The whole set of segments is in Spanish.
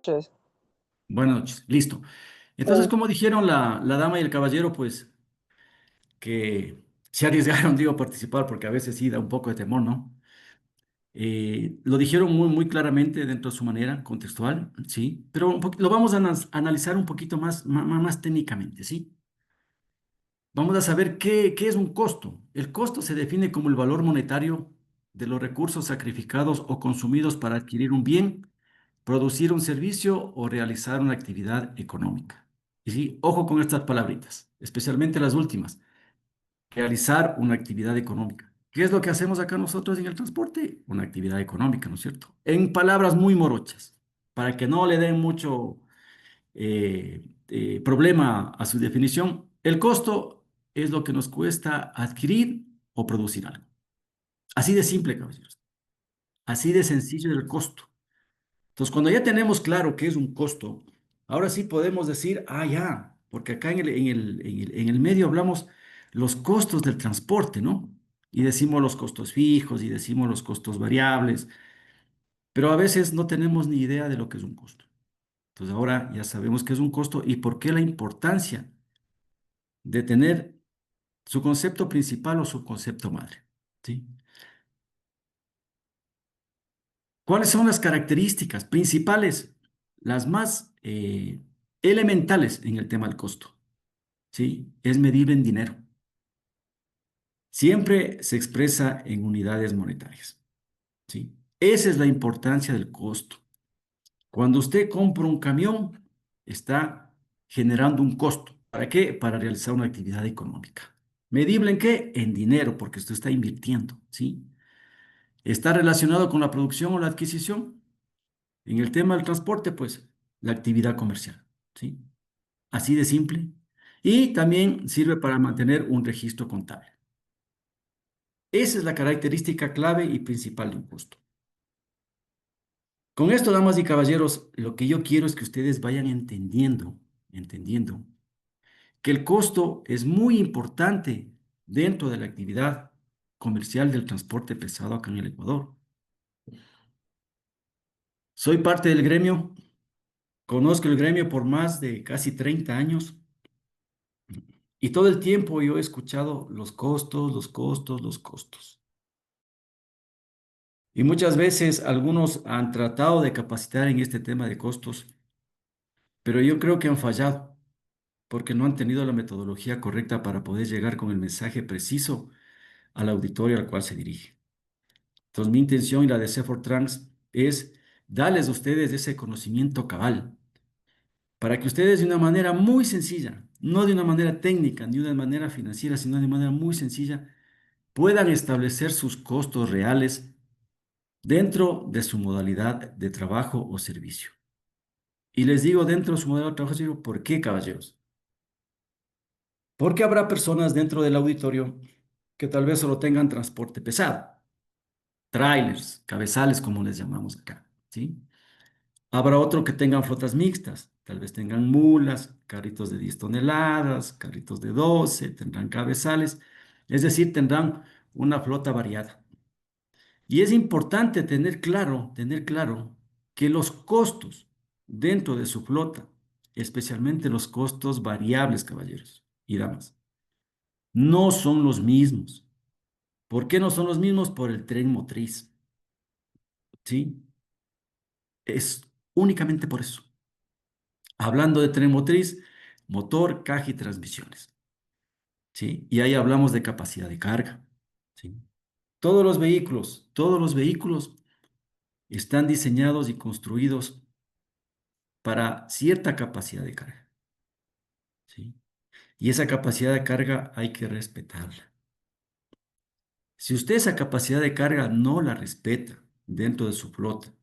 noches. Buenas noches, listo. Entonces, Eh, como dijeron la dama y el caballero, pues que se arriesgaron, digo, a participar, porque a veces sí da un poco de temor, ¿no? Lo dijeron muy claramente dentro de su manera contextual, ¿sí? Pero lo vamos a analizar un poquito más técnicamente, ¿sí? Vamos a saber qué es un costo. El costo se define como el valor monetario de los recursos sacrificados o consumidos para adquirir un bien, producir un servicio o realizar una actividad económica. Y sí, ojo con estas palabritas, especialmente las últimas. Realizar una actividad económica. ¿Qué es lo que hacemos acá nosotros en el transporte? Una actividad económica, ¿no es cierto? En palabras muy morochas, para que no le den mucho problema a su definición. El costo es lo que nos cuesta adquirir o producir algo. Así de simple, caballeros. Así de sencillo es el costo. Entonces, cuando ya tenemos claro qué es un costo, ahora sí podemos decir, ah, ya, porque acá en el medio hablamos los costos del transporte, ¿no? Y decimos los costos fijos y decimos los costos variables, pero a veces no tenemos ni idea de lo que es un costo. Entonces, ahora ya sabemos qué es un costo y por qué la importancia de tener su concepto principal o su concepto madre, ¿sí? ¿Cuáles son las características principales, las más elementales en el tema del costo? ¿Sí? Es medible en dinero. Siempre se expresa en unidades monetarias, ¿sí? Esa es la importancia del costo. Cuando usted compra un camión, está generando un costo. ¿Para qué? Para realizar una actividad económica. ¿Medible en qué? En dinero, porque usted está invirtiendo, ¿sí? ¿Está relacionado con la producción o la adquisición? En el tema del transporte, pues, la actividad comercial, ¿sí? Así de simple. Y también sirve para mantener un registro contable. Esa es la característica clave y principal de un costo. Con esto, damas y caballeros, lo que yo quiero es que ustedes vayan entendiendo que el costo es muy importante dentro de la actividad comercial del transporte pesado acá en el Ecuador. Soy parte del gremio, conozco el gremio por más de casi 30 años y todo el tiempo yo he escuchado los costos, los costos, los costos. Y muchas veces algunos han tratado de capacitar en este tema de costos, pero yo creo que han fallado porque no han tenido la metodología correcta para poder llegar con el mensaje preciso al auditorio al cual se dirige. Entonces, mi intención y la de C4 Trans es darles a ustedes ese conocimiento cabal para que ustedes de una manera muy sencilla, no de una manera técnica ni de una manera financiera, sino de manera muy sencilla, puedan establecer sus costos reales dentro de su modalidad de trabajo o servicio. Y les digo dentro de su modelo de trabajo, digo, ¿por qué, caballeros? Porque habrá personas dentro del auditorio que tal vez solo tengan transporte pesado, trailers, cabezales, como les llamamos acá, ¿sí? Habrá otro que tengan flotas mixtas, tal vez tengan mulas, carritos de 10 toneladas, carritos de 12, tendrán cabezales, es decir, tendrán una flota variada. Y es importante tener claro que los costos dentro de su flota, especialmente los costos variables, caballeros y damas, no son los mismos. ¿Por qué no son los mismos? Por el tren motriz, ¿sí? Es únicamente por eso. Hablando de tren motriz, motor, caja y transmisiones, ¿sí? Y ahí hablamos de capacidad de carga, ¿sí? Todos los vehículos están diseñados y construidos para cierta capacidad de carga, ¿sí? Y esa capacidad de carga hay que respetarla. Si usted esa capacidad de carga no la respeta dentro de su flota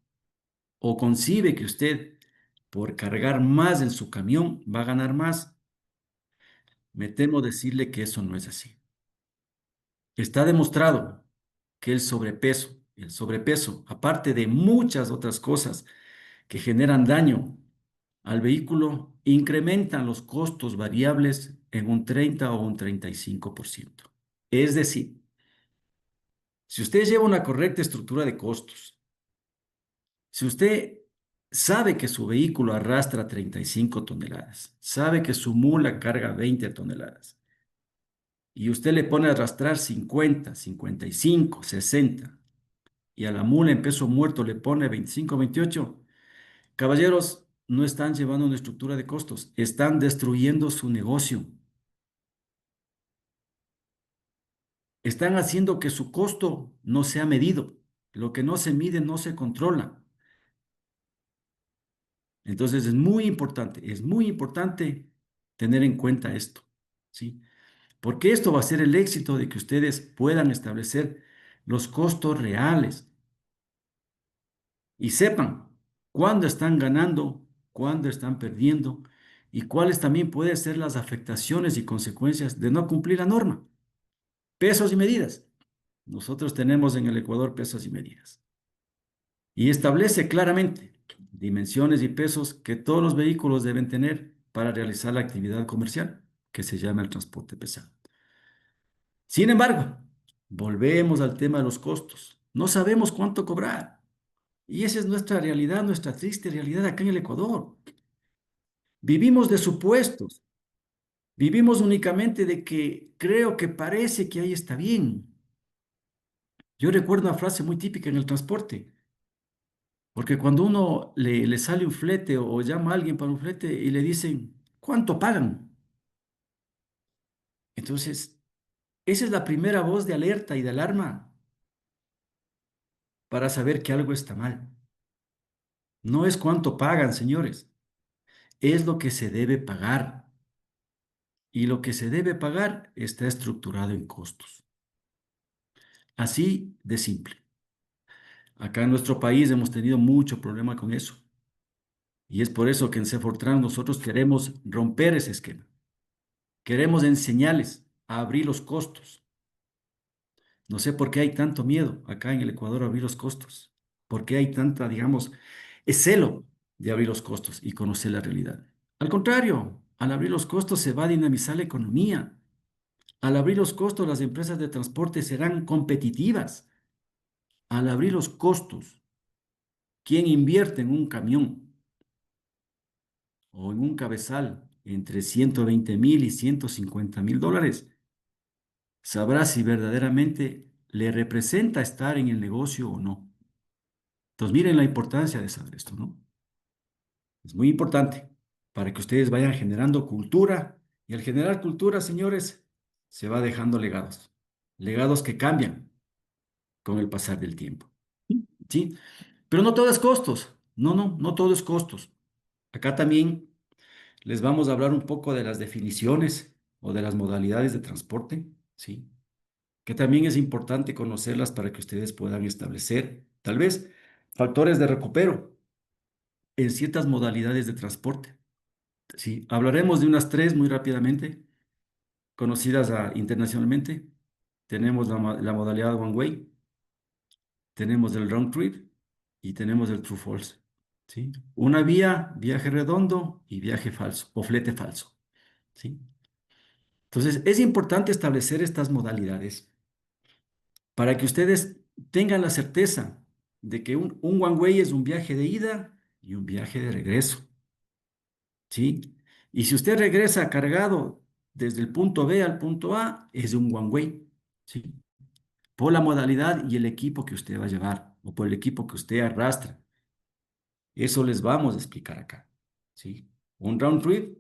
o concibe que usted por cargar más en su camión va a ganar más, me temo decirle que eso no es así. Está demostrado que el sobrepeso, aparte de muchas otras cosas que generan daño al vehículo, incrementan los costos variables en un 30 o un 35%. Es decir, si usted lleva una correcta estructura de costos, si usted sabe que su vehículo arrastra 35 toneladas, sabe que su mula carga 20 toneladas, y usted le pone a arrastrar 50, 55, 60, y a la mula en peso muerto le pone 25, 28, caballeros, no están llevando una estructura de costos, están destruyendo su negocio, están haciendo que su costo no sea medido. Lo que no se mide no se controla. Entonces es muy importante tener en cuenta esto, ¿sí? Porque esto va a ser el éxito de que ustedes puedan establecer los costos reales y sepan cuándo están ganando, cuándo están perdiendo y cuáles también pueden ser las afectaciones y consecuencias de no cumplir la norma. Pesos y medidas. Nosotros tenemos en el Ecuador pesos y medidas. Y establece claramente dimensiones y pesos que todos los vehículos deben tener para realizar la actividad comercial, que se llama el transporte pesado. Sin embargo, volvemos al tema de los costos. No sabemos cuánto cobrar. Y esa es nuestra realidad, nuestra triste realidad acá en el Ecuador. Vivimos de supuestos, vivimos únicamente de que creo que parece que ahí está bien. Yo recuerdo una frase muy típica en el transporte, porque cuando uno le sale un flete o llama a alguien para un flete y le dicen, ¿cuánto pagan? Entonces, esa es la primera voz de alerta y de alarma para saber que algo está mal. No es cuánto pagan, señores, es lo que se debe pagar. Y lo que se debe pagar está estructurado en costos. Así de simple. Acá en nuestro país hemos tenido mucho problema con eso. Y es por eso que en Cefortran nosotros queremos romper ese esquema. Queremos enseñarles a abrir los costos. No sé por qué hay tanto miedo acá en el Ecuador a abrir los costos. ¿Por qué hay tanta, digamos, celo de abrir los costos y conocer la realidad? Al contrario, al abrir los costos se va a dinamizar la economía. Al abrir los costos, las empresas de transporte serán competitivas. Al abrir los costos, ¿quién invierte en un camión o en un cabezal entre 120.000 y 150.000 dólares? Sabrá si verdaderamente le representa estar en el negocio o no. Entonces, miren la importancia de saber esto, ¿no? Es muy importante para que ustedes vayan generando cultura y al generar cultura, señores, se va dejando legados, legados que cambian con el pasar del tiempo, ¿sí? Pero no todo es costos, no todo es costos. Acá también les vamos a hablar un poco de las definiciones o de las modalidades de transporte, ¿sí? Que también es importante conocerlas para que ustedes puedan establecer, tal vez, factores de recupero en ciertas modalidades de transporte. Sí, hablaremos de unas tres muy rápidamente, conocidas internacionalmente. Tenemos la modalidad One Way, tenemos el Round Trip y tenemos el True False. ¿Sí? Una vía, viaje redondo y viaje falso o flete falso. ¿Sí? Entonces, es importante establecer estas modalidades para que ustedes tengan la certeza de que un One Way es un viaje de ida y un viaje de regreso. ¿Sí? Y si usted regresa cargado desde el punto B al punto A, es un one way, ¿sí? Por la modalidad y el equipo que usted va a llevar o por el equipo que usted arrastra. Eso les vamos a explicar acá, ¿sí? Un round trip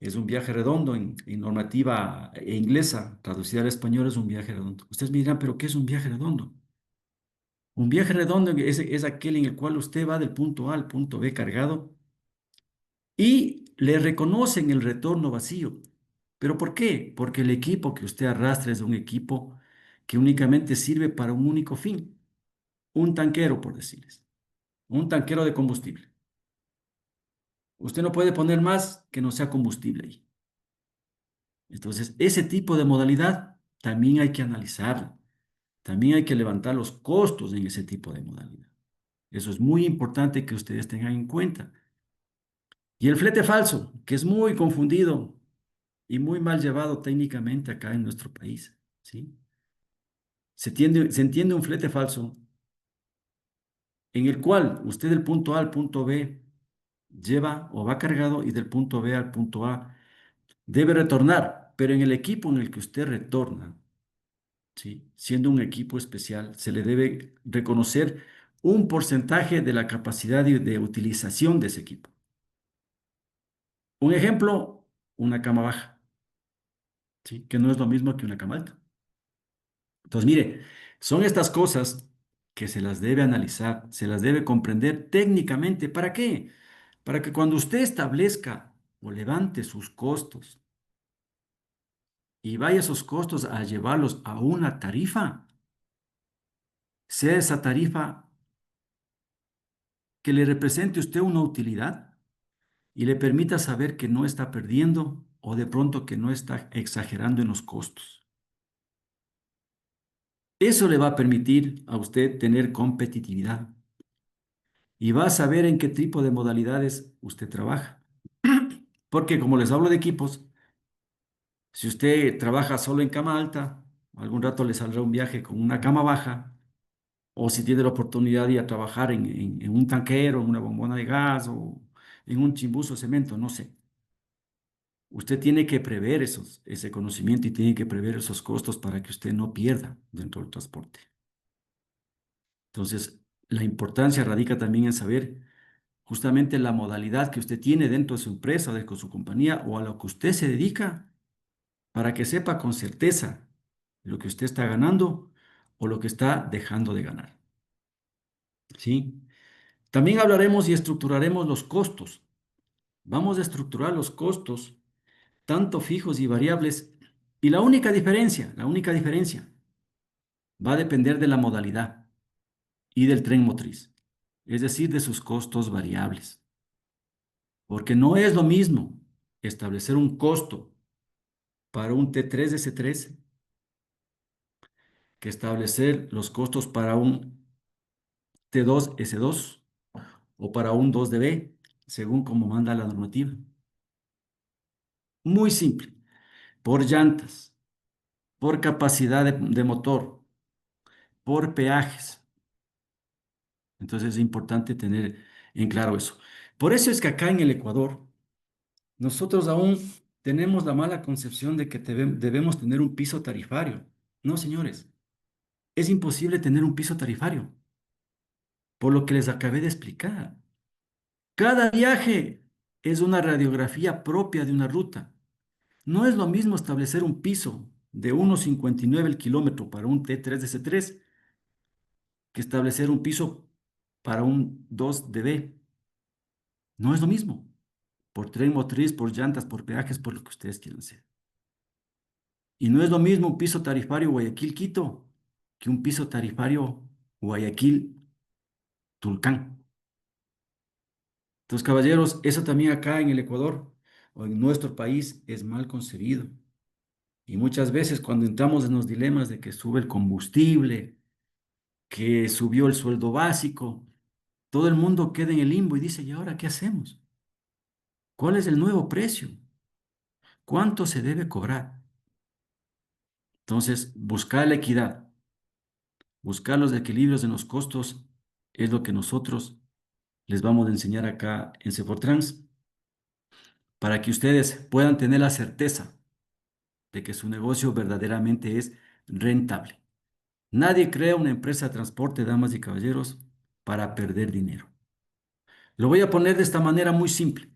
es un viaje redondo en normativa inglesa, traducida al español es un viaje redondo. Ustedes me dirán, ¿pero qué es un viaje redondo? Un viaje redondo es aquel en el cual usted va del punto A al punto B cargado y le reconocen el retorno vacío. ¿Pero por qué? Porque el equipo que usted arrastra es un equipo que únicamente sirve para un único fin, un tanquero, por decirles, un tanquero de combustible. Usted no puede poner más que no sea combustible ahí. Entonces, ese tipo de modalidad también hay que analizarlo. También hay que levantar los costos en ese tipo de modalidad. Eso es muy importante que ustedes tengan en cuenta. Y el flete falso, que es muy confundido y muy mal llevado técnicamente acá en nuestro país, ¿sí? Se entiende un flete falso en el cual usted del punto A al punto B lleva o va cargado y del punto B al punto A debe retornar, pero en el equipo en el que usted retorna, ¿sí? Siendo un equipo especial, se le debe reconocer un porcentaje de la capacidad de utilización de ese equipo. Un ejemplo, una cama baja, ¿sí? Que no es lo mismo que una cama alta. Entonces, mire, son estas cosas que se las debe analizar, se las debe comprender técnicamente. ¿Para qué? Para que cuando usted establezca o levante sus costos y vaya esos costos a llevarlos a una tarifa, sea esa tarifa que le represente a usted una utilidad y le permita saber que no está perdiendo o de pronto que no está exagerando en los costos. Eso le va a permitir a usted tener competitividad y va a saber en qué tipo de modalidades usted trabaja. Porque como les hablo de equipos, si usted trabaja solo en cama alta, algún rato le saldrá un viaje con una cama baja, o si tiene la oportunidad de ir a trabajar en un tanquero, en una bombona de gas o en un chimbuzo de cemento, no sé. Usted tiene que prever ese conocimiento y tiene que prever esos costos para que usted no pierda dentro del transporte. Entonces, la importancia radica también en saber justamente la modalidad que usted tiene dentro de su empresa, de su compañía o a lo que usted se dedica, para que sepa con certeza lo que usted está ganando o lo que está dejando de ganar. ¿Sí? También hablaremos y estructuraremos los costos. Vamos a estructurar los costos, tanto fijos y variables, y la única diferencia va a depender de la modalidad y del tren motriz, es decir, de sus costos variables. Porque no es lo mismo establecer un costo para un T3S3 que establecer los costos para un T2S2 o para un 2DB, según como manda la normativa. Muy simple, por llantas, por capacidad de motor, por peajes. Entonces es importante tener en claro eso. Por eso es que acá en el Ecuador, nosotros aún tenemos la mala concepción de que debemos tener un piso tarifario. No, señores, es imposible tener un piso tarifario, por lo que les acabé de explicar. Cada viaje es una radiografía propia de una ruta. No es lo mismo establecer un piso de 1,59 el kilómetro para un T3DC3 que establecer un piso para un 2DB. No es lo mismo. Por tren motriz, por llantas, por peajes, por lo que ustedes quieran hacer. Y no es lo mismo un piso tarifario Guayaquil-Quito que un piso tarifario Guayaquil-Tulcán. Entonces, caballeros, eso también acá en el Ecuador o en nuestro país es mal concebido. Y muchas veces cuando entramos en los dilemas de que sube el combustible, que subió el sueldo básico, todo el mundo queda en el limbo y dice, ¿y ahora qué hacemos? ¿Cuál es el nuevo precio? ¿Cuánto se debe cobrar? Entonces, buscar la equidad, buscar los equilibrios en los costos es lo que nosotros les vamos a enseñar acá en Cefortrans para que ustedes puedan tener la certeza de que su negocio verdaderamente es rentable. Nadie crea una empresa de transporte, damas y caballeros, para perder dinero. Lo voy a poner de esta manera muy simple.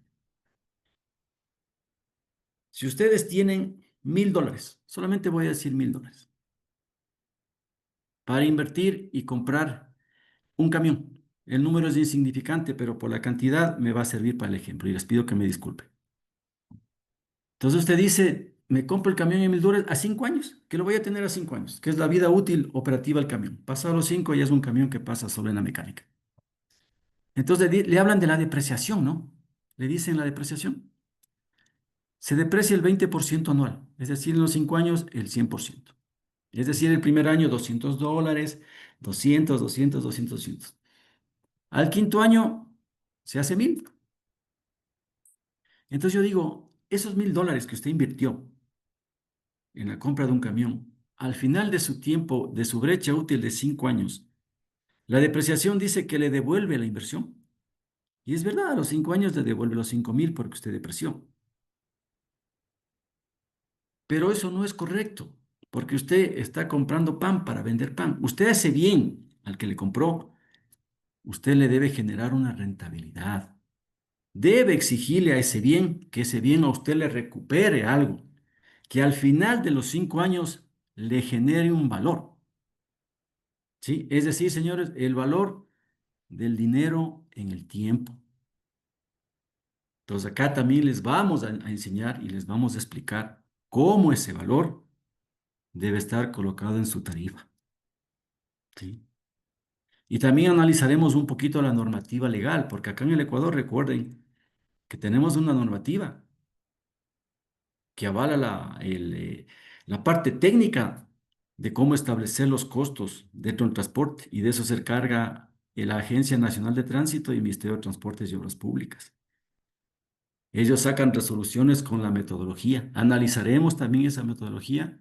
Si ustedes tienen $1,000, solamente voy a decir $1,000, para invertir y comprar un camión. El número es insignificante, pero por la cantidad me va a servir para el ejemplo y les pido que me disculpen. Entonces usted dice, me compro el camión en $1,000 a 5 años, que lo voy a tener a 5 años, que es la vida útil operativa del camión. Pasado los 5 ya es un camión que pasa solo en la mecánica. Entonces le hablan de la depreciación, ¿no? Le dicen la depreciación. Se deprecia el 20% anual, es decir, en los 5 años el 100%. Es decir, el primer año $200, 200, 200, 200, 200. Al quinto año se hace 1,000. Entonces yo digo, esos $1,000 que usted invirtió en la compra de un camión, al final de su tiempo, de su brecha útil de 5 años, La depreciación dice que le devuelve la inversión. Y es verdad, a los 5 años le devuelve los 5.000 porque usted depreció. Pero eso no es correcto, porque usted está comprando pan para vender pan. Usted hace bien al que le compró. Usted le debe generar una rentabilidad. Debe exigirle a ese bien que ese bien a usted le recupere algo, que al final de los 5 años le genere un valor. ¿Sí? Es decir, señores, el valor del dinero en el tiempo. Entonces acá también les vamos a enseñar y les vamos a explicar cómo ese valor debe estar colocado en su tarifa. ¿Sí? Y también analizaremos un poquito la normativa legal, porque acá en el Ecuador recuerden que tenemos una normativa que avala la parte técnica de cómo establecer los costos dentro del transporte, y de eso se encarga la Agencia Nacional de Tránsito y el Ministerio de Transportes y Obras Públicas. Ellos sacan resoluciones con la metodología. Analizaremos también esa metodología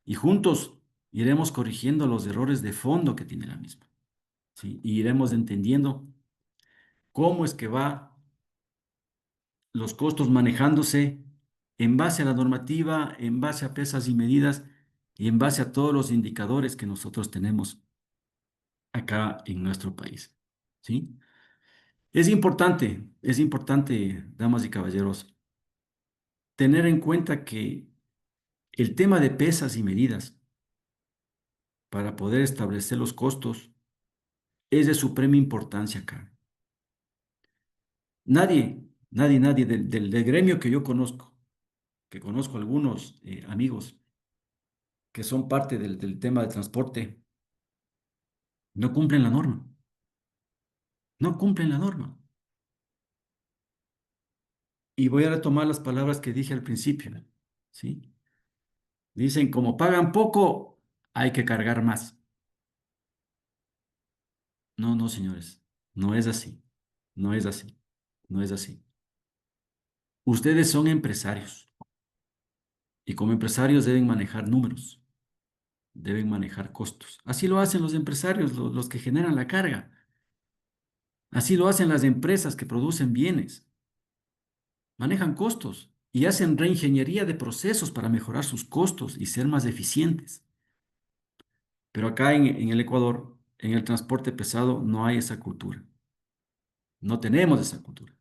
y juntos iremos corrigiendo los errores de fondo que tiene la misma. ¿Sí? Y iremos entendiendo cómo es que va los costos manejándose en base a la normativa, en base a pesas y medidas y en base a todos los indicadores que nosotros tenemos acá en nuestro país. ¿Sí? Es importante, damas y caballeros, tener en cuenta que el tema de pesas y medidas para poder establecer los costos es de suprema importancia acá. Nadie del gremio que yo conozco, que conozco algunos amigos que son parte del tema de transporte, no cumplen la norma, no cumplen la norma. Y voy a retomar las palabras que dije al principio, ¿sí? Dicen, como pagan poco, hay que cargar más. No, no, señores, no es así, no es así, no es así. Ustedes son empresarios y como empresarios deben manejar números, deben manejar costos. Así lo hacen los empresarios, los que generan la carga. Así lo hacen las empresas que producen bienes. Manejan costos y hacen reingeniería de procesos para mejorar sus costos y ser más eficientes. Pero acá en el Ecuador, en el transporte pesado, no hay esa cultura. No tenemos esa cultura.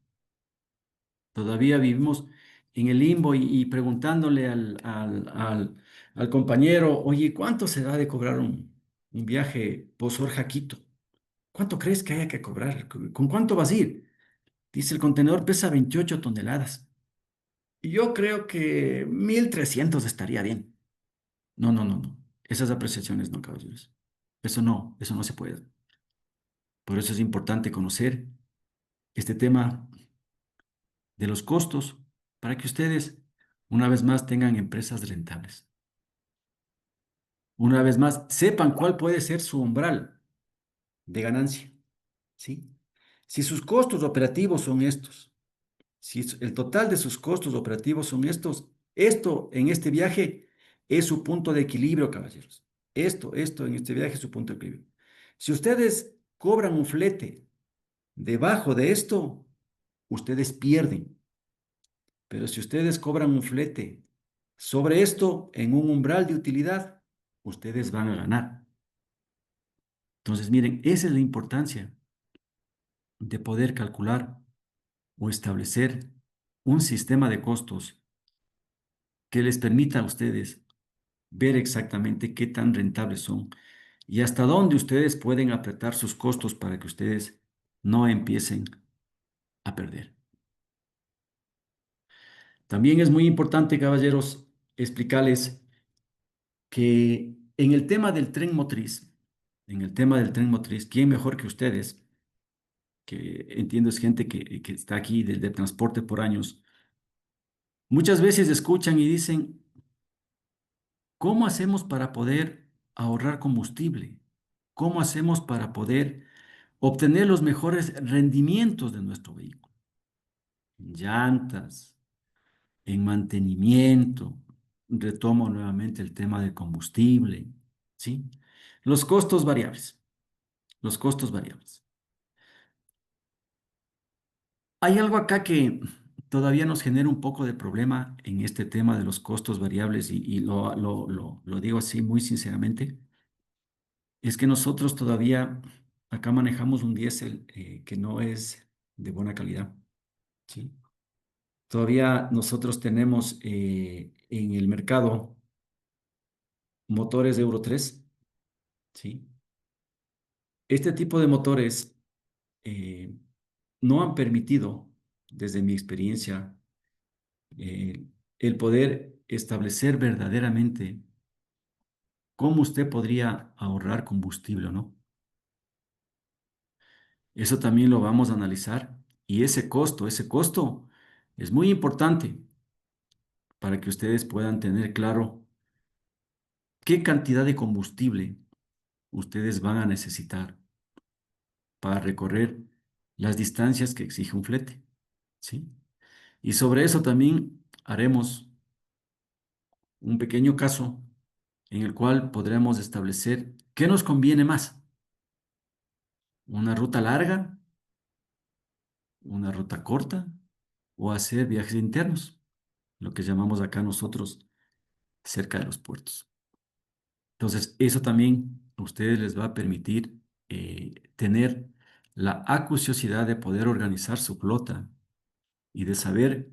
Todavía vivimos en el limbo y preguntándole al compañero, oye, ¿cuánto se da de cobrar un viaje Pozor Quito? ¿Cuánto crees que haya que cobrar? ¿Con cuánto vas a ir? Dice, el contenedor pesa 28 toneladas. Y yo creo que 1.300 estaría bien. No, no, no, no. Esas apreciaciones no, caballeros. Eso no se puede. Por eso es importante conocer este tema de los costos para que ustedes, una vez más, tengan empresas rentables. Una vez más, sepan cuál puede ser su umbral de ganancia, ¿sí? Si sus costos operativos son estos, si el total de sus costos operativos son estos, esto en este viaje es su punto de equilibrio, caballeros. Esto en este viaje es su punto de equilibrio. Si ustedes cobran un flete debajo de esto, ustedes pierden. Pero si ustedes cobran un flete sobre esto en un umbral de utilidad, ustedes van a ganar. Entonces, miren, esa es la importancia de poder calcular o establecer un sistema de costos que les permita a ustedes ver exactamente qué tan rentables son y hasta dónde ustedes pueden apretar sus costos para que ustedes no empiecen a perder. También es muy importante, caballeros, explicarles que en el tema del tren motriz, ¿quién mejor que ustedes? Que entiendo es gente que está aquí de transporte por años. Muchas veces escuchan y dicen, ¿cómo hacemos para poder ahorrar combustible? ¿Cómo hacemos para poder obtener los mejores rendimientos de nuestro vehículo? En llantas, en mantenimiento. Retomo nuevamente el tema del combustible, ¿sí? Los costos variables. los costos variables. Hay algo acá que todavía nos genera un poco de problema en este tema de los costos variables y lo digo así muy sinceramente, es que nosotros todavía acá manejamos un diésel que no es de buena calidad, ¿sí? Todavía nosotros tenemos en el mercado motores de Euro 3, ¿sí? Este tipo de motores eh, no han permitido, desde mi experiencia, eh, el poder establecer verdaderamente cómo usted podría ahorrar combustible o no. Eso también lo vamos a analizar y ese costo es muy importante para que ustedes puedan tener claro qué cantidad de combustible ustedes van a necesitar para recorrer las distancias que exige un flete, ¿sí? Y sobre eso también haremos un pequeño caso en el cual podremos establecer qué nos conviene más, una ruta larga, una ruta corta o hacer viajes internos, lo que llamamos acá nosotros cerca de los puertos. Entonces, eso también a ustedes les va a permitir tener la acuciosidad de poder organizar su flota y de saber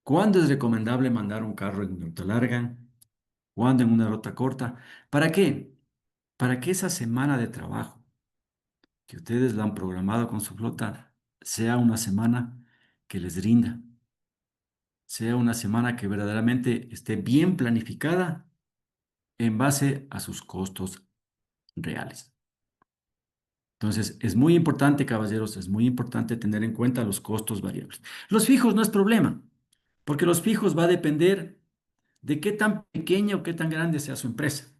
cuándo es recomendable mandar un carro en ruta larga, cuándo en una ruta corta. ¿Para qué? Para que esa semana de trabajo que ustedes la han programado con su flota sea una semana que les rinda, sea una semana que verdaderamente esté bien planificada en base a sus costos reales. Entonces, es muy importante, caballeros, es muy importante tener en cuenta los costos variables. Los fijos no es problema, porque los fijos va a depender de qué tan pequeña o qué tan grande sea su empresa,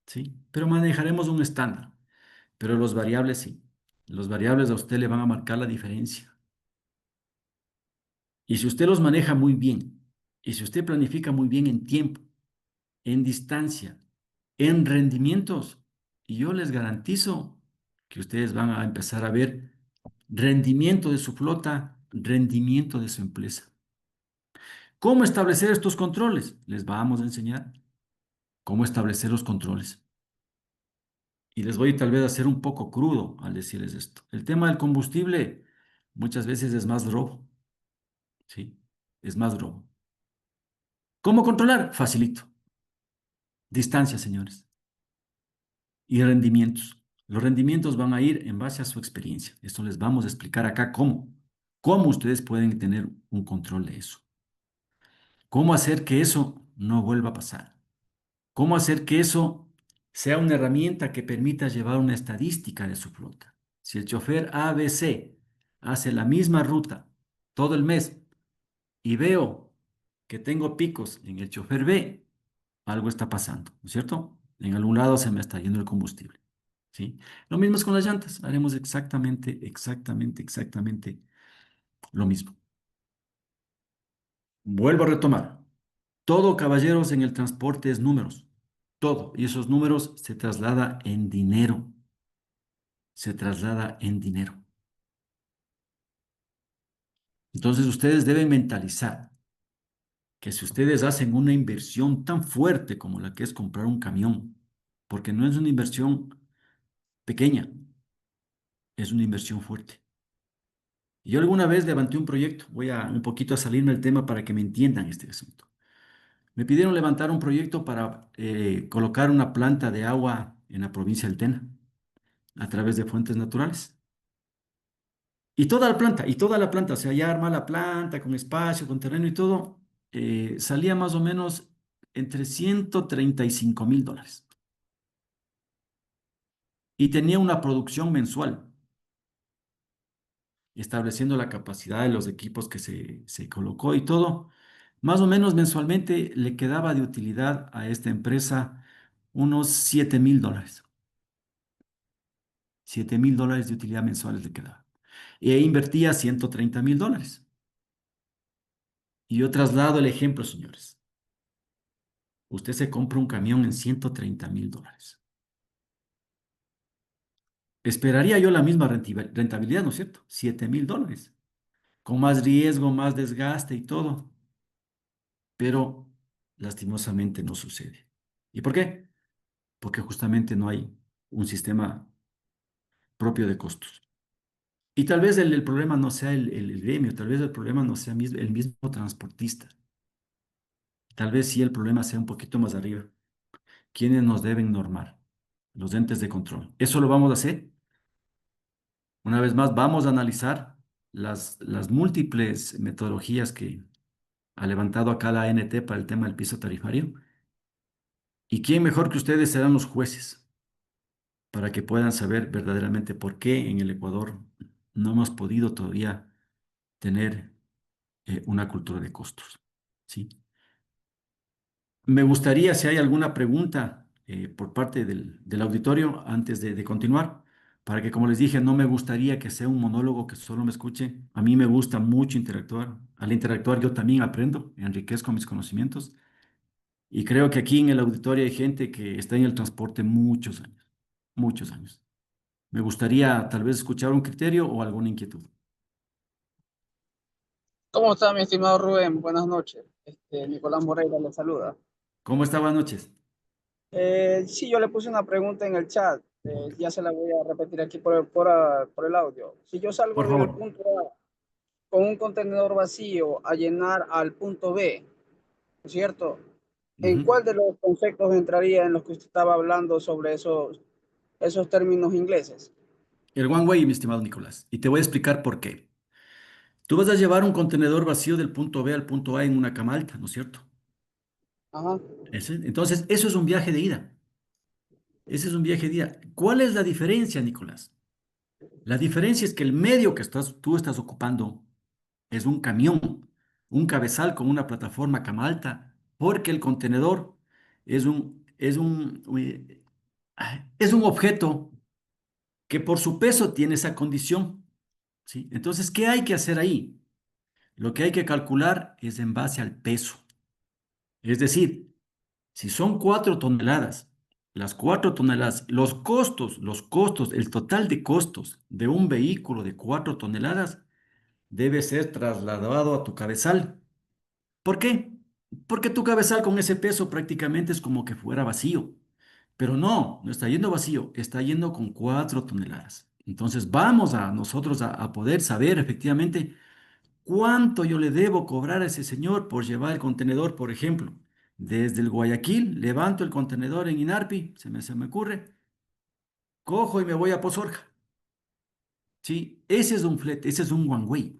¿sí? Pero manejaremos un estándar. Pero los variables sí. Los variables a usted le van a marcar la diferencia. Y si usted los maneja muy bien, y si usted planifica muy bien en tiempo, en distancia, en rendimientos, y yo les garantizo que ustedes van a empezar a ver rendimiento de su flota, rendimiento de su empresa. ¿Cómo establecer estos controles? Les vamos a enseñar cómo establecer los controles. Y les voy tal vez a ser un poco crudo al decirles esto. El tema del combustible muchas veces es más robo, ¿sí? Es más robo. ¿Cómo controlar? Facilito. Distancia, señores. Y rendimientos. Los rendimientos van a ir en base a su experiencia. Esto les vamos a explicar acá cómo. Cómo ustedes pueden tener un control de eso. Cómo hacer que eso no vuelva a pasar. Cómo hacer que eso sea una herramienta que permita llevar una estadística de su flota. Si el chofer ABC hace la misma ruta todo el mes y veo que tengo picos en el chofer B, algo está pasando, ¿no es cierto? En algún lado se me está yendo el combustible, ¿sí? Lo mismo es con las llantas. Haremos exactamente lo mismo. Vuelvo a retomar. Todo, caballeros, en el transporte es números. Todo. Y esos números se traslada en dinero. Se traslada en dinero. Entonces ustedes deben mentalizar que si ustedes hacen una inversión tan fuerte como la que es comprar un camión, porque no es una inversión pequeña, es una inversión fuerte. Yo alguna vez levanté un proyecto, voy a un poquito a salirme del tema para que me entiendan este asunto. Me pidieron levantar un proyecto para colocar una planta de agua en la provincia del Tena a través de fuentes naturales. Y toda la planta, o sea, ya arma la planta con espacio, con terreno y todo, salía más o menos entre 135.000 dólares. Y tenía una producción mensual, estableciendo la capacidad de los equipos que se colocó y todo. Más o menos mensualmente le quedaba de utilidad a esta empresa unos 7.000 dólares. 7.000 dólares de utilidad mensuales le quedaba. Y ahí invertía 130.000 dólares. Y yo traslado el ejemplo, señores. Usted se compra un camión en 130.000 dólares. Esperaría yo la misma rentabilidad, ¿no es cierto? $7,000, con más riesgo, más desgaste y todo, pero lastimosamente no sucede. ¿Y por qué? Porque justamente no hay un sistema propio de costos. Y tal vez el problema no sea el gremio, tal vez el problema no sea el mismo transportista, tal vez sí el problema sea un poquito más arriba. ¿Quiénes nos deben normar? Los entes de control. Eso lo vamos a hacer. Una vez más, vamos a analizar las múltiples metodologías que ha levantado acá la ANT para el tema del piso tarifario. ¿Y quién mejor que ustedes serán los jueces para que puedan saber verdaderamente por qué en el Ecuador no hemos podido todavía tener una cultura de costos? ¿Sí? Me gustaría, si hay alguna pregunta por parte del auditorio antes de continuar, para que, como les dije, no me gustaría que sea un monólogo que solo me escuche. A mí me gusta mucho interactuar. Al interactuar yo también aprendo, enriquezco mis conocimientos. Y creo que aquí en el auditorio hay gente que está en el transporte muchos años, muchos años. Me gustaría tal vez escuchar un criterio o alguna inquietud. ¿Cómo está, mi estimado Rubén? Buenas noches. Nicolás Moreira le saluda. ¿Cómo está? Buenas noches. Sí, yo le puse una pregunta en el chat. Ya se la voy a repetir aquí por el audio. Si yo Por salgo del favor. punto A con un contenedor vacío a llenar al punto B, ¿no es cierto? ¿En Ujú. cuál de los conceptos entraría en los que usted estaba hablando sobre esos términos ingleses? El one way, mi estimado Nicolás. Y te voy a explicar por qué. Tú vas a llevar un contenedor vacío del punto B al punto A en una cama alta, ¿no es cierto? Ajá. Entonces, eso es un viaje de ida. Ese es un viaje de ida. ¿Cuál es la diferencia, Nicolás? La diferencia es que el medio que tú estás ocupando es un camión, un cabezal con una plataforma cama alta, porque el contenedor es un objeto que por su peso tiene esa condición, ¿sí? Entonces, ¿qué hay que hacer ahí? Lo que hay que calcular es en base al peso. Es decir, si son 4 toneladas, las 4 toneladas, los costos, el total de costos de un vehículo de 4 toneladas debe ser trasladado a tu cabezal. ¿Por qué? Porque tu cabezal con ese peso prácticamente es como que fuera vacío. Pero no, no está yendo vacío, está yendo con 4 toneladas. Entonces vamos a nosotros a poder saber efectivamente cuánto yo le debo cobrar a ese señor por llevar el contenedor, por ejemplo. Desde el Guayaquil, levanto el contenedor en Inarpi, se me ocurre, cojo y me voy a Pozorja. Sí, ese es un flete, ese es un one way.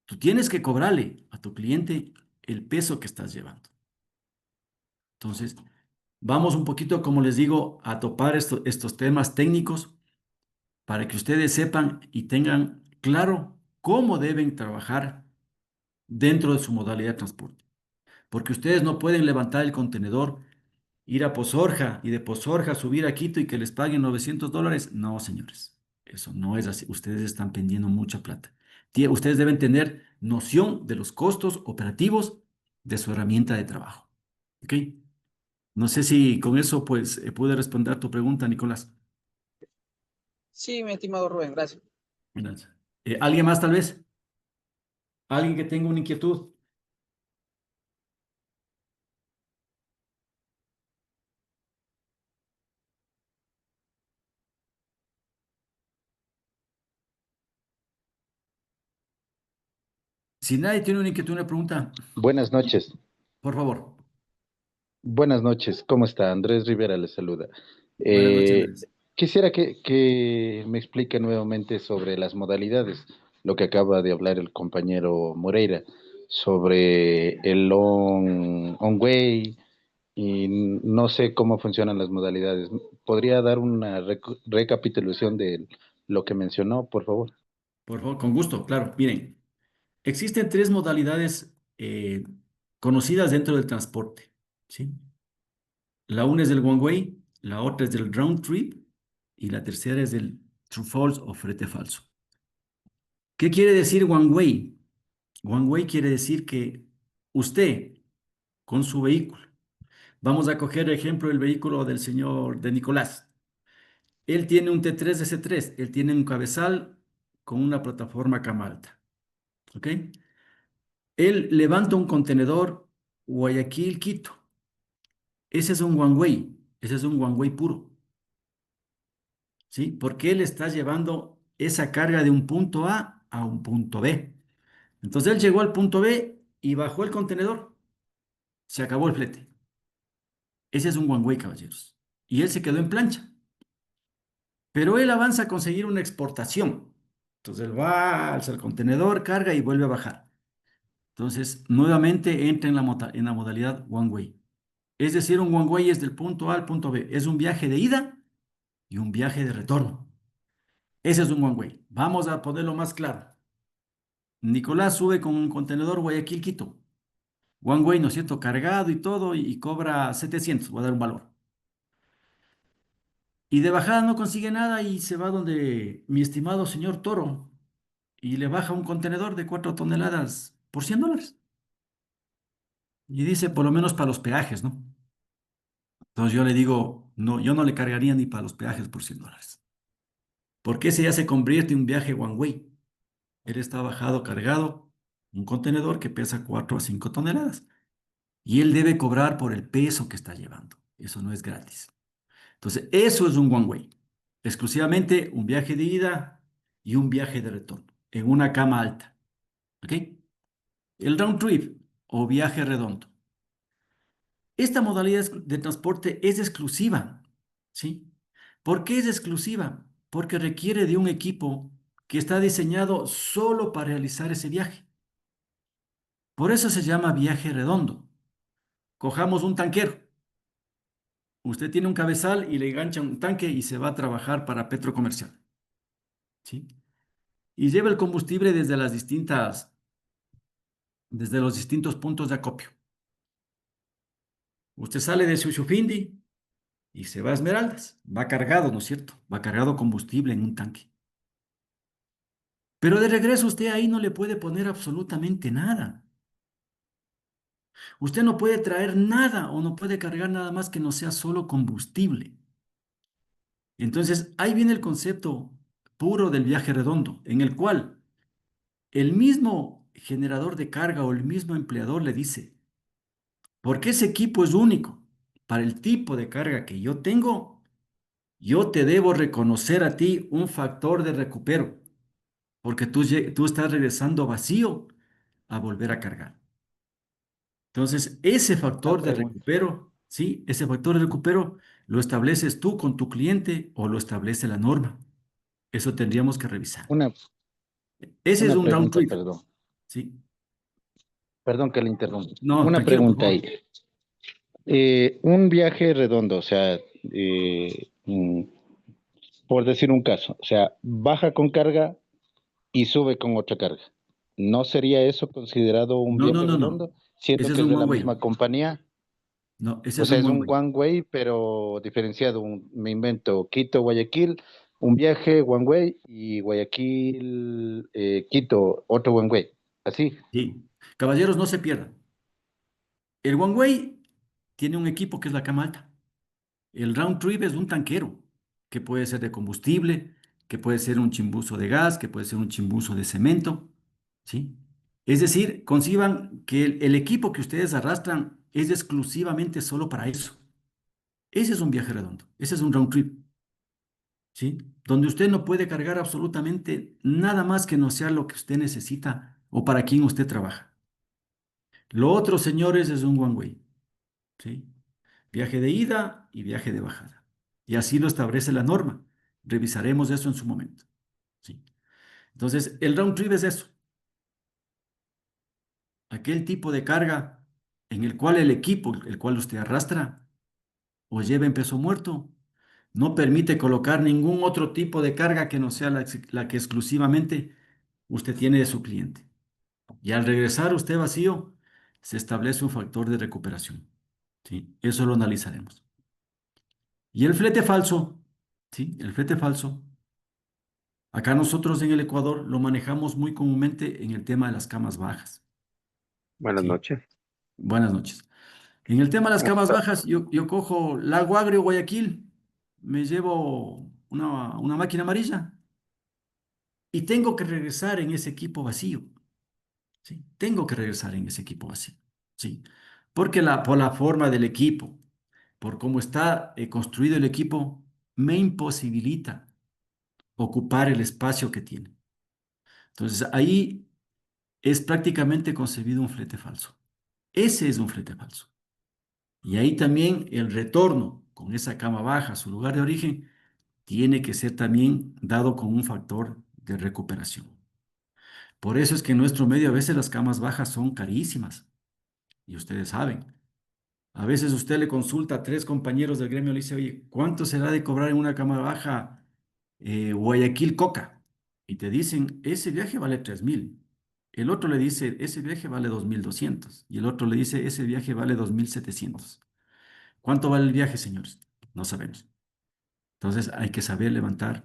Tú tienes que cobrarle a tu cliente el peso que estás llevando. Entonces, vamos un poquito, como les digo, a topar estos temas técnicos para que ustedes sepan y tengan claro cómo deben trabajar dentro de su modalidad de transporte. Porque ustedes no pueden levantar el contenedor, ir a Pozorja y de Pozorja subir a Quito y que les paguen $900. No, señores, eso no es así. Ustedes están pendiendo mucha plata. Ustedes deben tener noción de los costos operativos de su herramienta de trabajo. ¿Ok? No sé si con eso pues pude responder tu pregunta, Nicolás. Sí, mi estimado Rubén, gracias. Gracias. ¿Alguien más tal vez? ¿Alguien que tenga una inquietud? Si nadie tiene una inquietud, una pregunta, Buenas noches. por favor. Buenas noches. ¿Cómo está? Andrés Rivera le saluda. Buenas noches, Eh, Andrés. Quisiera que me explique nuevamente sobre las modalidades, lo que acaba de hablar el compañero Moreira, sobre el on-way y no sé cómo funcionan las modalidades. ¿Podría dar una recapitulación de lo que mencionó, por favor? Por favor, con gusto, claro. Miren, existen tres modalidades conocidas dentro del transporte, ¿sí? La una es del one way, la otra es del round trip y la tercera es del true false o frete falso. ¿Qué quiere decir one way? One way quiere decir que usted, con su vehículo, vamos a coger el ejemplo del vehículo del señor de Nicolás. Él tiene un T3 DC3, él tiene un cabezal con una plataforma cama alta. ¿Ok? Él levanta un contenedor Guayaquil-Quito. Ese es un one way, ese es un one way puro. ¿Sí? Porque él está llevando esa carga de un punto A un punto B. Entonces él llegó al punto B y bajó el contenedor. Se acabó el flete. Ese es un one way, caballeros. Y él se quedó en plancha. Pero él avanza a conseguir una exportación. Entonces él va, alza el contenedor, carga y vuelve a bajar. Entonces, nuevamente entra en la modalidad one way. Es decir, un one way es del punto A al punto B. Es un viaje de ida y un viaje de retorno. Ese es un one way. Vamos a ponerlo más claro. Nicolás sube con un contenedor Guayaquil-Quito. One way, ¿no es cierto? Cargado y todo y cobra 700. Voy a dar un valor. Y de bajada no consigue nada y se va donde mi estimado señor Toro y le baja un contenedor de 4 toneladas por $100. Y dice, por lo menos para los peajes, ¿no? Entonces yo le digo, no, yo no le cargaría ni para los peajes por $100. Porque ese ya se convierte en un viaje one way. Él está bajado, cargado, un contenedor que pesa 4 a 5 toneladas. Y él debe cobrar por el peso que está llevando. Eso no es gratis. Entonces, eso es un one way. Exclusivamente un viaje de ida y un viaje de retorno en una cama alta. ¿Ok? El round trip o viaje redondo. Esta modalidad de transporte es exclusiva, ¿sí? ¿Por qué es exclusiva? Porque requiere de un equipo que está diseñado solo para realizar ese viaje. Por eso se llama viaje redondo. Cojamos un tanquero. Usted tiene un cabezal y le engancha un tanque y se va a trabajar para Petrocomercial, ¿sí? Y lleva el combustible desde los distintos puntos de acopio. Usted sale de Sushufindi y se va a Esmeraldas. Va cargado, ¿no es cierto? Va cargado combustible en un tanque. Pero de regreso usted ahí no le puede poner absolutamente nada. Usted no puede traer nada o no puede cargar nada más que no sea solo combustible. Entonces, ahí viene el concepto puro del viaje redondo, en el cual el mismo generador de carga o el mismo empleador le dice, porque ese equipo es único para el tipo de carga que yo tengo, yo te debo reconocer a ti un factor de recupero, porque tú estás regresando vacío a volver a cargar. Entonces, ese Una factor de pregunta, recupero, ¿sí? Ese factor de recupero lo estableces tú con tu cliente o lo establece la norma. Eso tendríamos que revisar. una, Ese es una un round pregunta, trip, perdón. ¿sí? Perdón que le interrumpa. No, Una tranquilo, por pregunta favor. ahí. Un viaje redondo, o sea, por decir un caso, o sea, baja con carga y sube con otra carga. ¿No sería eso considerado un No, no, viaje no, no. redondo? Siendo Ese es que es un de one la way. misma compañía. No, ese O es sea, un es one un way. one way, pero diferenciado. Me invento Quito-Guayaquil, un viaje one way y Guayaquil-Quito, otro one way. Así. Sí. Caballeros, no se pierdan. El one way tiene un equipo que es la cama alta. El round trip es un tanquero, que puede ser de combustible, que puede ser un chimbuzo de gas, que puede ser un chimbuzo de cemento, ¿sí? Es decir, conciban que el equipo que ustedes arrastran es exclusivamente solo para eso. Ese es un viaje redondo, ese es un round trip, ¿sí? Donde usted no puede cargar absolutamente nada más que no sea lo que usted necesita o para quien usted trabaja. Lo otro, señores, es un one way, ¿sí? Viaje de ida y viaje de bajada. Y así lo establece la norma. Revisaremos eso en su momento, ¿sí? Entonces, el round trip es eso, aquel tipo de carga en el cual el equipo, el cual usted arrastra o lleva en peso muerto, no permite colocar ningún otro tipo de carga que no sea la que exclusivamente usted tiene de su cliente. Y al regresar usted vacío, se establece un factor de recuperación, ¿sí? Eso lo analizaremos. Y el flete falso, ¿sí? El flete falso. Acá nosotros en el Ecuador lo manejamos muy comúnmente en el tema de las camas bajas, Buenas ¿sí? noches. Buenas noches. En el tema de las ¿Cómo camas está? bajas, yo cojo Lago Agrio, Guayaquil, me llevo una máquina amarilla y tengo que regresar en ese equipo vacío. ¿Sí? Tengo que regresar en ese equipo vacío. ¿Sí? Porque por la forma del equipo, por cómo está construido el equipo, me imposibilita ocupar el espacio que tiene. Entonces ahí es prácticamente concebido un flete falso. Ese es un flete falso. Y ahí también el retorno con esa cama baja a su lugar de origen tiene que ser también dado con un factor de recuperación. Por eso es que en nuestro medio a veces las camas bajas son carísimas, y ustedes saben. A veces usted le consulta a tres compañeros del gremio, le dice, oye, ¿cuánto será de cobrar en una cama baja Guayaquil-Coca? Y te dicen, ese viaje vale 3.000. El otro le dice, ese viaje vale 2.200. Y el otro le dice, ese viaje vale 2.700. ¿Cuánto vale el viaje, señores? No sabemos. Entonces hay que saber levantar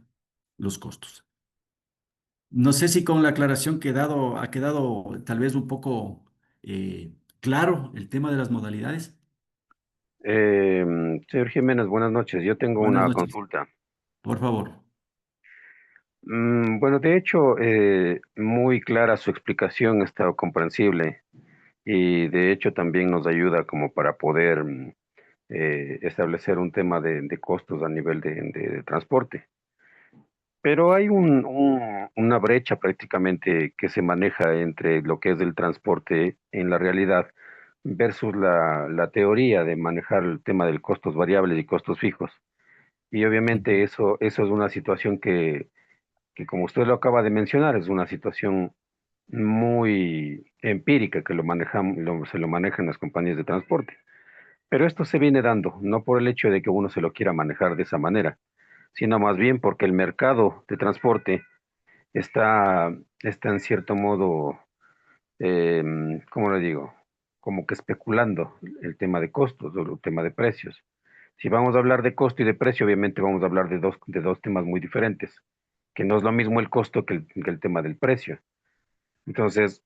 los costos. No sé si con la aclaración que he dado ha quedado tal vez un poco claro el tema de las modalidades. Señor Jiménez, buenas noches. Yo tengo Buenas una noches. consulta. Por favor. Bueno, de hecho, muy clara su explicación, está comprensible y de hecho también nos ayuda como para poder establecer un tema de costos a nivel de transporte. Pero hay una brecha prácticamente que se maneja entre lo que es el transporte en la realidad versus la teoría de manejar el tema de costos variables y costos fijos. Y obviamente eso es una situación que, como usted lo acaba de mencionar, es una situación muy empírica que se lo manejan las compañías de transporte. Pero esto se viene dando, no por el hecho de que uno se lo quiera manejar de esa manera, sino más bien porque el mercado de transporte está en cierto modo, eh, ¿cómo le digo? Como que especulando el tema de costos o el tema de precios. Si vamos a hablar de costo y de precio, obviamente vamos a hablar de dos temas muy diferentes, que no es lo mismo el costo que el tema del precio. Entonces,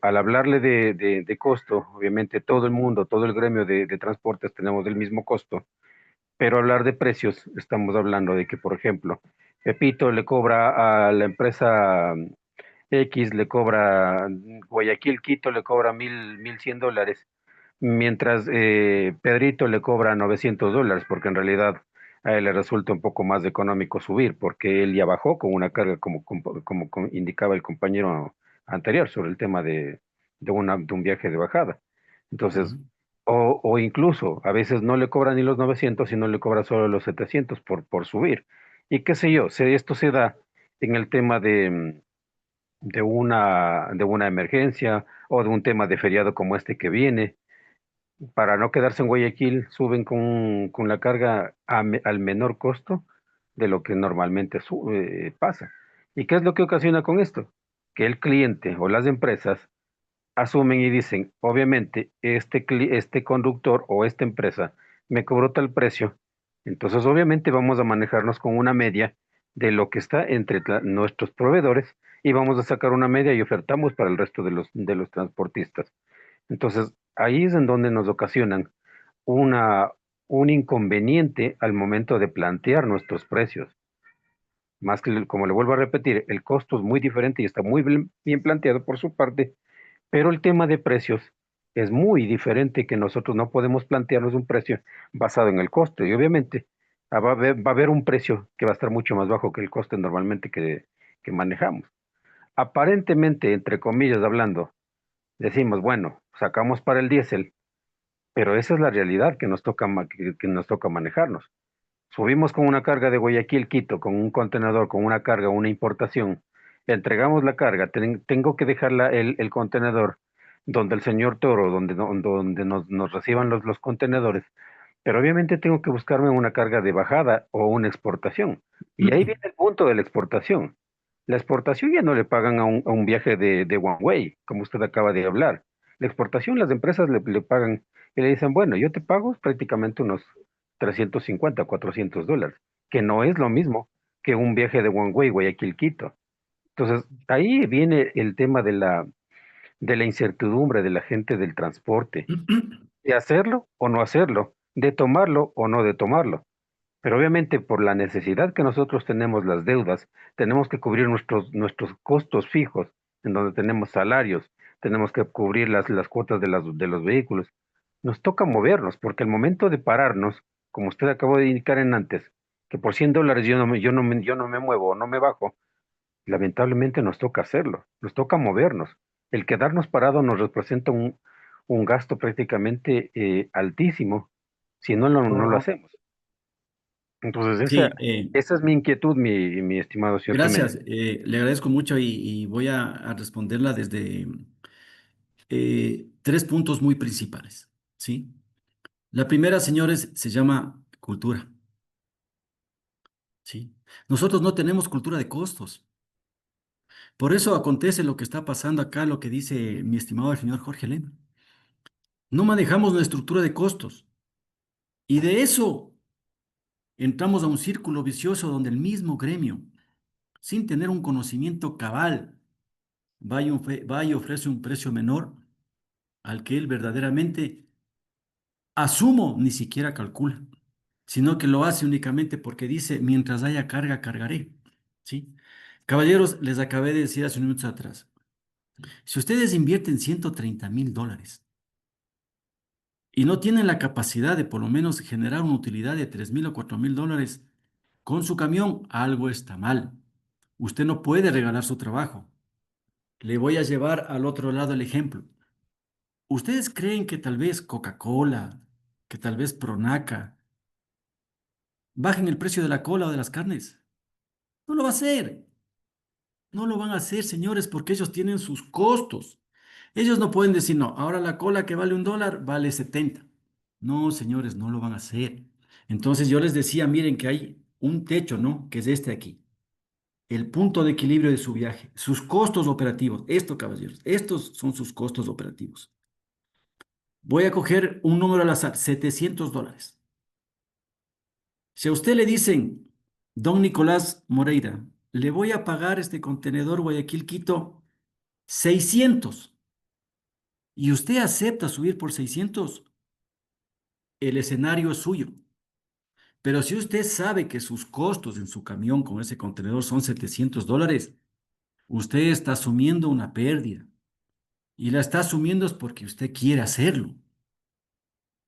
al hablarle de costo, obviamente todo el mundo, todo el gremio de transportes tenemos el mismo costo, pero hablar de precios, estamos hablando de que, por ejemplo, Pepito le cobra a la empresa X, le cobra Guayaquil, Quito, le cobra 1,100 dólares, mientras Pedrito le cobra $900, porque en realidad a él le resulta un poco más económico subir, porque él ya bajó con una carga, como indicaba el compañero anterior, sobre el tema de un viaje de bajada. Entonces, Ujú. o incluso a veces no le cobra ni los 900, sino le cobra solo los 700 por subir. Y qué sé yo, esto se da en el tema de una emergencia o de un tema de feriado como este que viene. Para no quedarse en Guayaquil, suben con la carga al menor costo de lo que normalmente pasa. ¿Y qué es lo que ocasiona con esto? Que el cliente o las empresas asumen y dicen, obviamente, este conductor o esta empresa me cobró tal precio, entonces obviamente vamos a manejarnos con una media de lo que está entre nuestros proveedores y vamos a sacar una media y ofertamos para el resto de los transportistas. Entonces, ahí es en donde nos ocasionan una, un inconveniente al momento de plantear nuestros precios. Más que, como le vuelvo a repetir, el costo es muy diferente y está muy bien planteado por su parte, pero el tema de precios es muy diferente, que nosotros no podemos plantearnos un precio basado en el costo. Y obviamente va a haber un precio que va a estar mucho más bajo que el coste normalmente que manejamos. Aparentemente, entre comillas hablando, decimos, bueno, sacamos para el diésel, pero esa es la realidad que nos toca manejarnos. Subimos con una carga de Guayaquil, Quito, con un contenedor, con una carga, una importación. Entregamos la carga, tengo que dejar el contenedor donde el señor Toro, donde nos reciban los contenedores, pero obviamente tengo que buscarme una carga de bajada o una exportación. Y ahí viene el punto de la exportación. La exportación ya no le pagan a un viaje de one way, como usted acaba de hablar. La exportación, las empresas le pagan y le dicen, bueno, yo te pago prácticamente unos 350, $400, que no es lo mismo que un viaje de one way Guayaquil-Quito. Entonces, ahí viene el tema de la incertidumbre de la gente del transporte, de hacerlo o no hacerlo, de tomarlo o no de tomarlo. Pero obviamente por la necesidad que nosotros tenemos, las deudas, tenemos que cubrir nuestros costos fijos, en donde tenemos salarios, tenemos que cubrir las cuotas de los vehículos. Nos toca movernos, porque al momento de pararnos, como usted acabó de indicar en antes, que por $100 yo no me muevo, no me bajo, lamentablemente nos toca hacerlo, nos toca movernos. El quedarnos parado nos representa un gasto prácticamente altísimo si no lo hacemos. Entonces, Sí, esa es mi inquietud, mi estimado señor Jiménez. gracias. Le agradezco mucho y voy a responderla desde 3 puntos muy principales, ¿sí? La primera, señores, se llama cultura, ¿sí? Nosotros no tenemos cultura de costos. Por eso acontece lo que está pasando acá, lo que dice mi estimado el señor Jorge Lema. No manejamos la estructura de costos. Y de eso entramos a un círculo vicioso donde el mismo gremio, sin tener un conocimiento cabal, va y ofrece un precio menor al que él verdaderamente, asumo, ni siquiera calcula, sino que lo hace únicamente porque dice, mientras haya carga, cargaré. ¿Sí? Caballeros, les acabé de decir hace unos minutos atrás, si ustedes invierten $130,000 y no tienen la capacidad de por lo menos generar una utilidad de $3,000 o $4,000 con su camión, algo está mal. Usted no puede regalar su trabajo. Le voy a llevar al otro lado el ejemplo. ¿Ustedes creen que tal vez Coca-Cola, que tal vez Pronaca, bajen el precio de la cola o de las carnes? No lo va a hacer. No lo van a hacer, señores, porque ellos tienen sus costos. Ellos no pueden decir, no, ahora la cola que vale $1 vale 70. No, señores, no lo van a hacer. Entonces yo les decía, miren que hay un techo, ¿no? Que es este aquí. El punto de equilibrio de su viaje, sus costos operativos. Esto, caballeros, estos son sus costos operativos. Voy a coger un número al azar, $700. Si a usted le dicen, don Nicolás Moreira, le voy a pagar este contenedor Guayaquil-Quito 600 y usted acepta subir por 600, el escenario es suyo. Pero si usted sabe que sus costos en su camión con ese contenedor son $700, usted está asumiendo una pérdida. Y la está asumiendo es porque usted quiere hacerlo.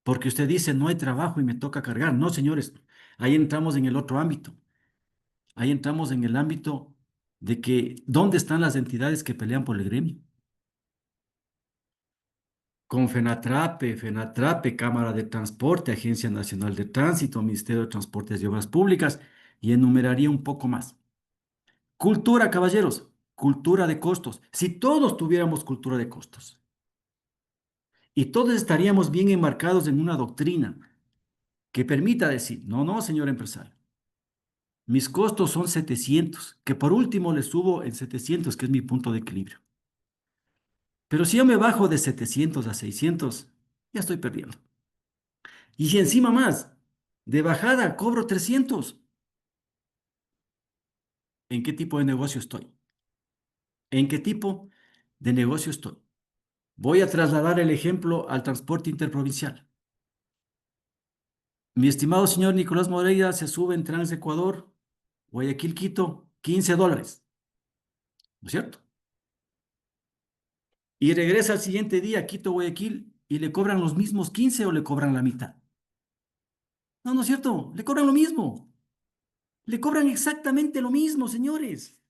Porque usted dice, no hay trabajo y me toca cargar. No, señores, ahí entramos en el otro ámbito. Ahí entramos en el ámbito de que, ¿dónde están las entidades que pelean por el gremio? Con FENATRAPE, Cámara de Transporte, Agencia Nacional de Tránsito, Ministerio de Transportes y Obras Públicas, y enumeraría un poco más. Cultura, caballeros, cultura de costos. Si todos tuviéramos cultura de costos y todos estaríamos bien enmarcados en una doctrina que permita decir, no, no, señor empresario, mis costos son 700, que por último le subo en 700, que es mi punto de equilibrio. Pero si yo me bajo de 700 a 600, ya estoy perdiendo. Y si encima más, de bajada cobro 300, ¿en qué tipo de negocio estoy? ¿En qué tipo de negocio estoy? Voy a trasladar el ejemplo al transporte interprovincial. Mi estimado señor Nicolás Moreira se sube en Trans Ecuador, Guayaquil, Quito, $15, ¿no es cierto? Y regresa al siguiente día a Quito, Guayaquil, y le cobran los mismos 15 o le cobran la mitad. No, no es cierto, le cobran lo mismo. Le cobran exactamente lo mismo, señores.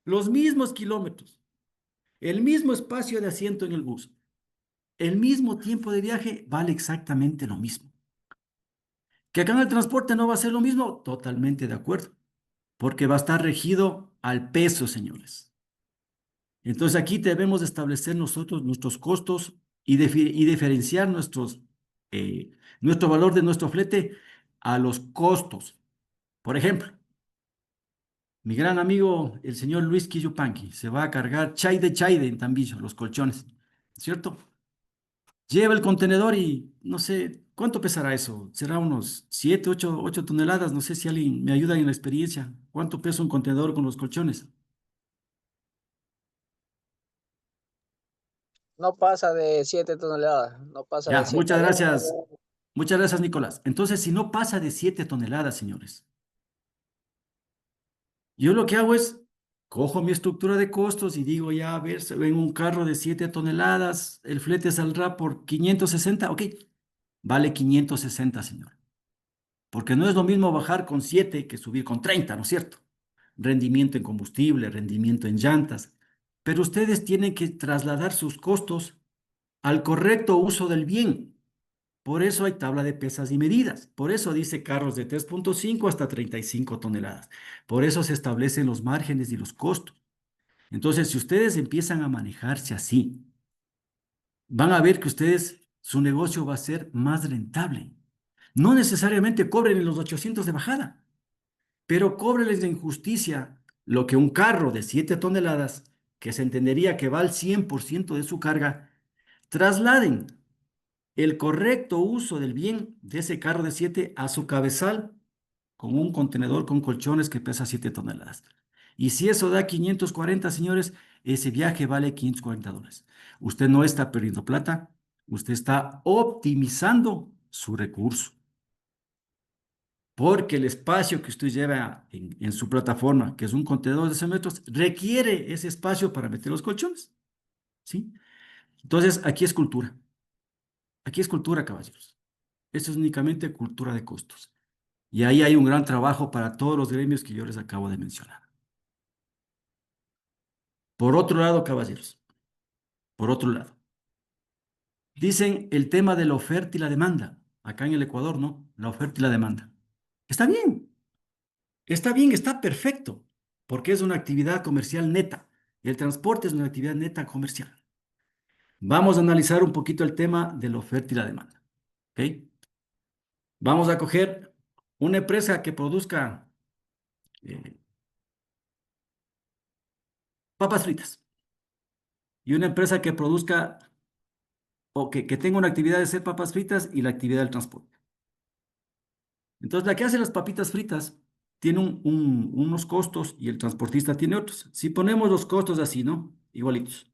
Los mismos kilómetros, el mismo espacio de asiento en el bus, el mismo tiempo de viaje vale exactamente lo mismo. ¿Que acá en el transporte no va a ser lo mismo? Totalmente de acuerdo, porque va a estar regido al peso, señores. Entonces aquí debemos establecer nosotros nuestros costos y diferenciar nuestro valor de nuestro flete a los costos. Por ejemplo, mi gran amigo, el señor Luis Quillupanqui, se va a cargar Chaide en Tambillo, los colchones, ¿cierto? Lleva el contenedor y no sé, ¿cuánto pesará eso? Será unos 7, 8 toneladas, no sé si alguien me ayuda en la experiencia. ¿Cuánto pesa un contenedor con los colchones? No pasa de 7 toneladas, no pasa de Ya, 7. muchas gracias. Muchas gracias, Nicolás. Entonces, si no pasa de 7 toneladas, señores, yo lo que hago es, cojo mi estructura de costos y digo, ya, a ver, se ven un carro de 7 toneladas, el flete saldrá por 560, ok, vale 560, señor. Porque no es lo mismo bajar con 7 que subir con 30, ¿no es cierto? Rendimiento en combustible, rendimiento en llantas. Pero ustedes tienen que trasladar sus costos al correcto uso del bien. Por eso hay tabla de pesas y medidas. Por eso dice carros de 3.5 hasta 35 toneladas. Por eso se establecen los márgenes y los costos. Entonces, si ustedes empiezan a manejarse así, van a ver que ustedes, su negocio va a ser más rentable. No necesariamente cobren en los 800 de bajada, pero cóbreles de injusticia lo que un carro de 7 toneladas, que se entendería que va al 100% de su carga, trasladen el correcto uso del bien de ese carro de 7 a su cabezal con un contenedor con colchones que pesa 7 toneladas. Y si eso da 540, señores, ese viaje vale $540. Usted no está perdiendo plata, usted está optimizando su recurso. Porque el espacio que usted lleva en su plataforma, que es un contenedor de 100 metros, requiere ese espacio para meter los colchones. ¿Sí? Entonces, aquí es cultura. Aquí es cultura, caballeros. Esto es únicamente cultura de costos. Y ahí hay un gran trabajo para todos los gremios que yo les acabo de mencionar. Por otro lado, caballeros, por otro lado, dicen el tema de la oferta y la demanda. Acá en el Ecuador, ¿no? La oferta y la demanda. Está bien, está perfecto, porque es una actividad comercial neta. El transporte es una actividad neta comercial. Vamos a analizar un poquito el tema de la oferta y la demanda. ¿Ok? Vamos a coger una empresa que produzca eh, papas fritas y una empresa que produzca o que tenga una actividad de hacer papas fritas y la actividad del transporte. Entonces, la que hace las papitas fritas tiene unos costos y el transportista tiene otros. Si ponemos los costos así, ¿no? Igualitos.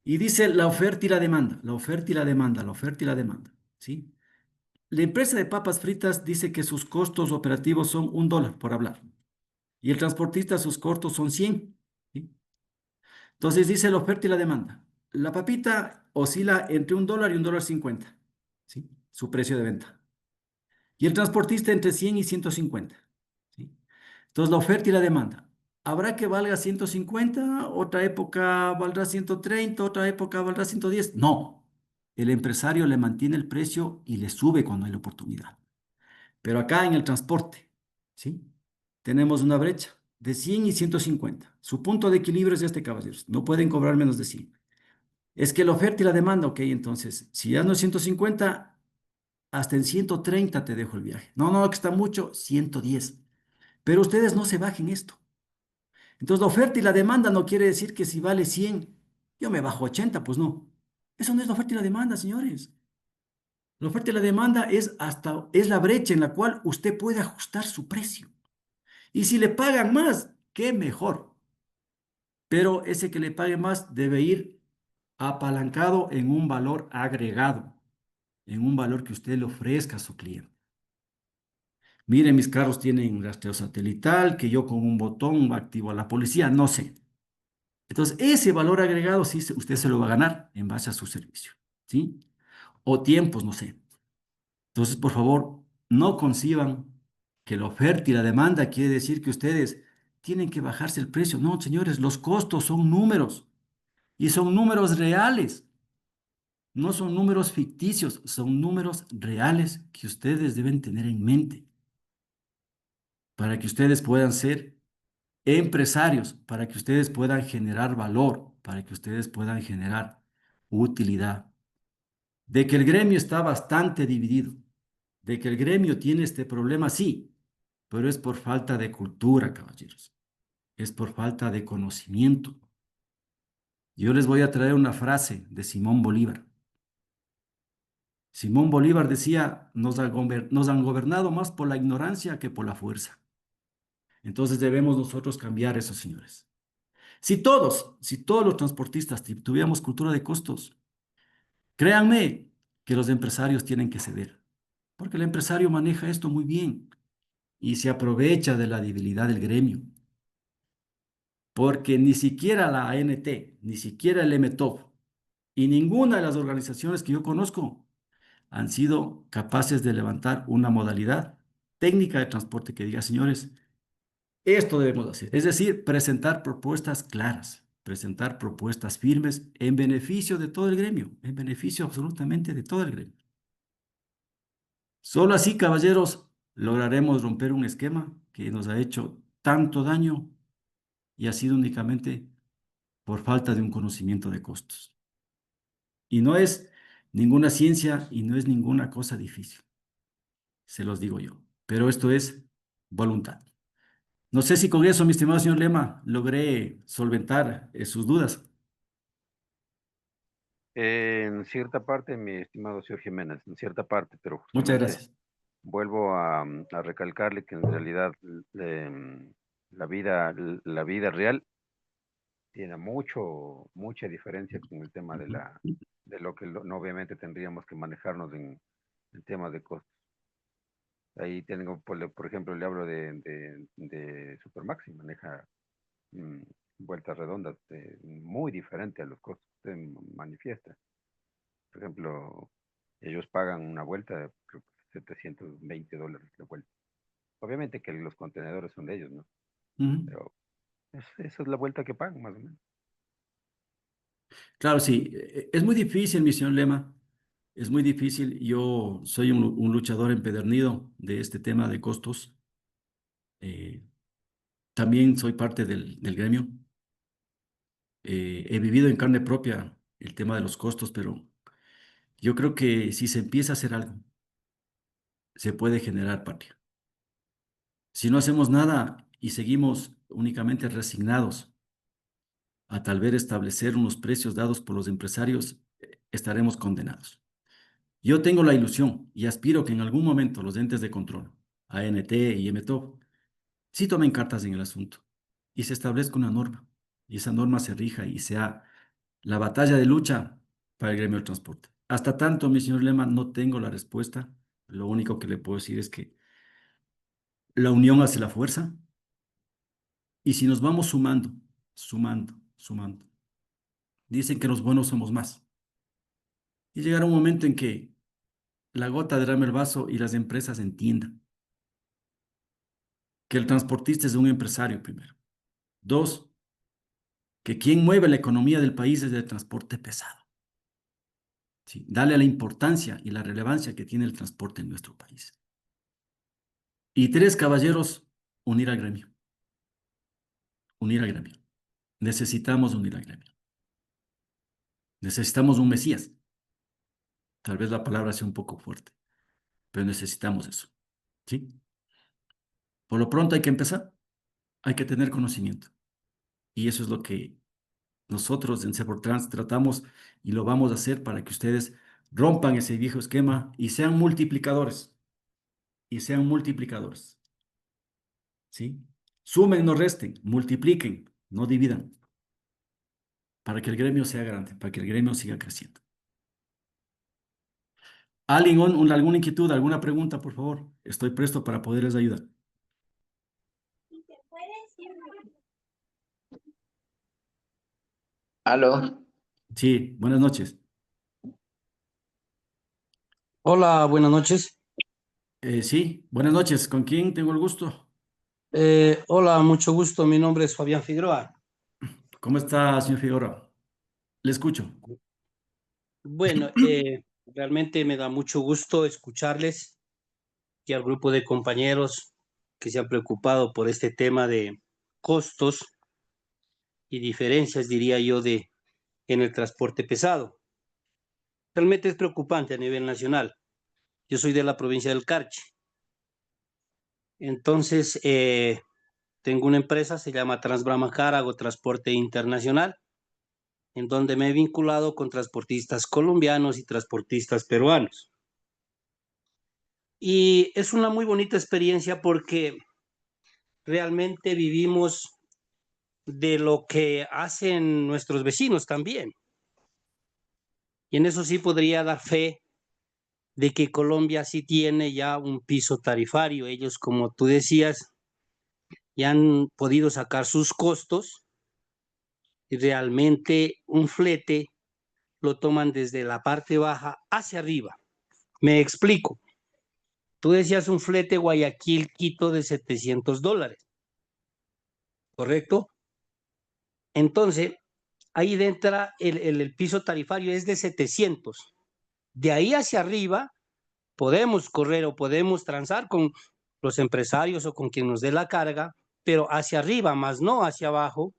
Y dice la oferta y la demanda, la oferta y la demanda, la oferta y la demanda, ¿sí? La empresa de papas fritas dice que sus costos operativos son $1 por hablar. Y el transportista sus costos son 100. ¿Sí? Entonces dice la oferta y la demanda. La papita oscila entre $1 y $1.50, ¿sí? Su precio de venta. Y el transportista entre 100 y 150. ¿Sí? Entonces la oferta y la demanda. Habrá que valga 150, otra época valdrá 130, otra época valdrá 110. No, el empresario le mantiene el precio y le sube cuando hay la oportunidad. Pero acá en el transporte, ¿sí? Tenemos una brecha de 100 y 150. Su punto de equilibrio es este, caballeros. No pueden cobrar menos de 100. Es que la oferta y la demanda, ok, entonces, si ya no es 150, hasta en 130 te dejo el viaje. No, no, que está mucho, 110. Pero ustedes no se bajen esto. Entonces, la oferta y la demanda no quiere decir que si vale 100, yo me bajo 80, pues no. Eso no es la oferta y la demanda, señores. La oferta y la demanda es la brecha en la cual usted puede ajustar su precio. Y si le pagan más, qué mejor. Pero ese que le pague más debe ir apalancado en un valor agregado, en un valor que usted le ofrezca a su cliente. Miren, mis carros tienen rastreo satelital, que yo con un botón activo a la policía, no sé. Entonces, ese valor agregado sí usted se lo va a ganar en base a su servicio, ¿sí? O tiempos, no sé. Entonces, por favor, no conciban que la oferta y la demanda quiere decir que ustedes tienen que bajarse el precio. No, señores, los costos son números y son números reales. No son números ficticios, son números reales que ustedes deben tener en mente para que ustedes puedan ser empresarios, para que ustedes puedan generar valor, para que ustedes puedan generar utilidad. De que el gremio está bastante dividido, de que el gremio tiene este problema, sí, pero es por falta de cultura, caballeros, es por falta de conocimiento. Yo les voy a traer una frase de Simón Bolívar. Simón Bolívar decía, nos han gobernado más por la ignorancia que por la fuerza. Entonces debemos nosotros cambiar eso, señores. Si todos los transportistas tuviéramos cultura de costos, créanme que los empresarios tienen que ceder, porque el empresario maneja esto muy bien y se aprovecha de la debilidad del gremio, porque ni siquiera la ANT, ni siquiera el MTOP y ninguna de las organizaciones que yo conozco han sido capaces de levantar una modalidad técnica de transporte que diga, señores, esto debemos hacer. Es decir, presentar propuestas claras, presentar propuestas firmes en beneficio de todo el gremio, en beneficio absolutamente de todo el gremio. Solo así, caballeros, lograremos romper un esquema que nos ha hecho tanto daño y ha sido únicamente por falta de un conocimiento de costos. Y no es ninguna ciencia y no es ninguna cosa difícil, se los digo yo, pero esto es voluntad. No sé si con eso, mi estimado señor Lema, logré solventar sus dudas. En cierta parte, mi estimado señor Jiménez, en cierta parte, pero Muchas justamente gracias. vuelvo a recalcarle que en realidad la vida real tiene mucha diferencia con el tema de lo que no, obviamente tendríamos que manejarnos en temas de costos. Ahí tengo, por ejemplo, le hablo de Supermaxi, maneja mm, vueltas redondas muy diferente a los costos que usted manifiesta. Por ejemplo, ellos pagan una vuelta, creo que $720 la vuelta. Obviamente que los contenedores son de ellos, ¿no? Ujú. Pero esa es la vuelta que pagan, más o menos. Claro, sí, es muy difícil, mi señor Lema, es muy difícil. Yo soy un luchador empedernido de este tema de costos. Eh, También soy parte del gremio. He vivido en carne propia el tema de los costos, pero yo creo que si se empieza a hacer algo, se puede generar patria. Si no hacemos nada y seguimos únicamente resignados a tal vez establecer unos precios dados por los empresarios, estaremos condenados. Yo tengo la ilusión y aspiro que en algún momento los entes de control, ANT y MTOP, sí tomen cartas en el asunto y se establezca una norma y esa norma se rija y sea la batalla de lucha para el gremio del transporte. Hasta tanto, mi señor Lema, no tengo la respuesta. Lo único que le puedo decir es que la unión hace la fuerza y si nos vamos sumando, sumando, dicen que los buenos somos más. Y llegará un momento en que la gota derrame el vaso y las empresas entiendan que el transportista es un empresario primero. Dos, que quien mueve la economía del país es el transporte pesado. ¿Sí? Dale la importancia y la relevancia que tiene el transporte en nuestro país. Y tres, caballeros, unir al gremio. Unir al gremio. Necesitamos unir al gremio. Necesitamos un Mesías. Tal vez la palabra sea un poco fuerte, pero necesitamos eso. ¿Sí? Por lo pronto hay que empezar. Hay que tener conocimiento. Y eso es lo que nosotros en Seportrans tratamos y lo vamos a hacer para que ustedes rompan ese viejo esquema y sean multiplicadores. Y sean multiplicadores. ¿Sí? Sumen, no resten, multipliquen, no dividan, para que el gremio sea grande, para que el gremio siga creciendo. ¿Alguien alguna inquietud, alguna pregunta, por favor? Estoy presto para poderles ayudar. Aló, Sí, buenas noches. Hola, buenas noches. Sí, buenas noches. ¿Con quién tengo el gusto? Hola, mucho gusto. Mi nombre es Fabián Figueroa. ¿Cómo está, señor Figueroa? Le escucho. Bueno, realmente me da mucho gusto escucharles y al grupo de compañeros que se han preocupado por este tema de costos y diferencias, diría yo, en el transporte pesado. Realmente es preocupante a nivel nacional. Yo soy de la provincia del Carchi. Entonces, tengo una empresa, se llama Transbramacar, hago transporte internacional, en donde me he vinculado con transportistas colombianos y transportistas peruanos. Y es una muy bonita experiencia porque realmente vivimos de lo que hacen nuestros vecinos también. Y en eso sí podría dar fe de que Colombia sí tiene ya un piso tarifario. Ellos, como tú decías, ya han podido sacar sus costos y realmente un flete lo toman desde la parte baja hacia arriba. Me explico. Tú decías un flete Guayaquil-Quito de $700, ¿correcto? Entonces, ahí dentro el piso tarifario es de 700. De ahí hacia arriba podemos correr o podemos transar con los empresarios o con quien nos dé la carga, pero hacia arriba, más no hacia abajo.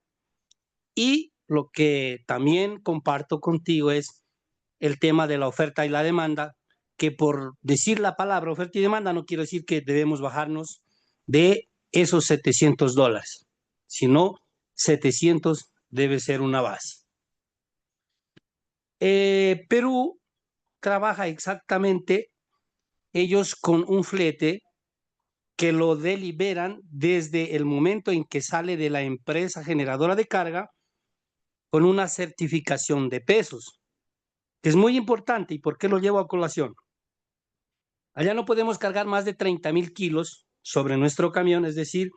Y lo que también comparto contigo es el tema de la oferta y la demanda, que por decir la palabra oferta y demanda no quiero decir que debemos bajarnos de esos $700, sino 700 debe ser una base. Perú trabaja exactamente ellos con un flete que lo deliberan desde el momento en que sale de la empresa generadora de carga con una certificación de pesos, que es muy importante. ¿Y por qué lo llevo a colación? Allá no podemos cargar más de 30,000 kilos sobre nuestro camión, es decir,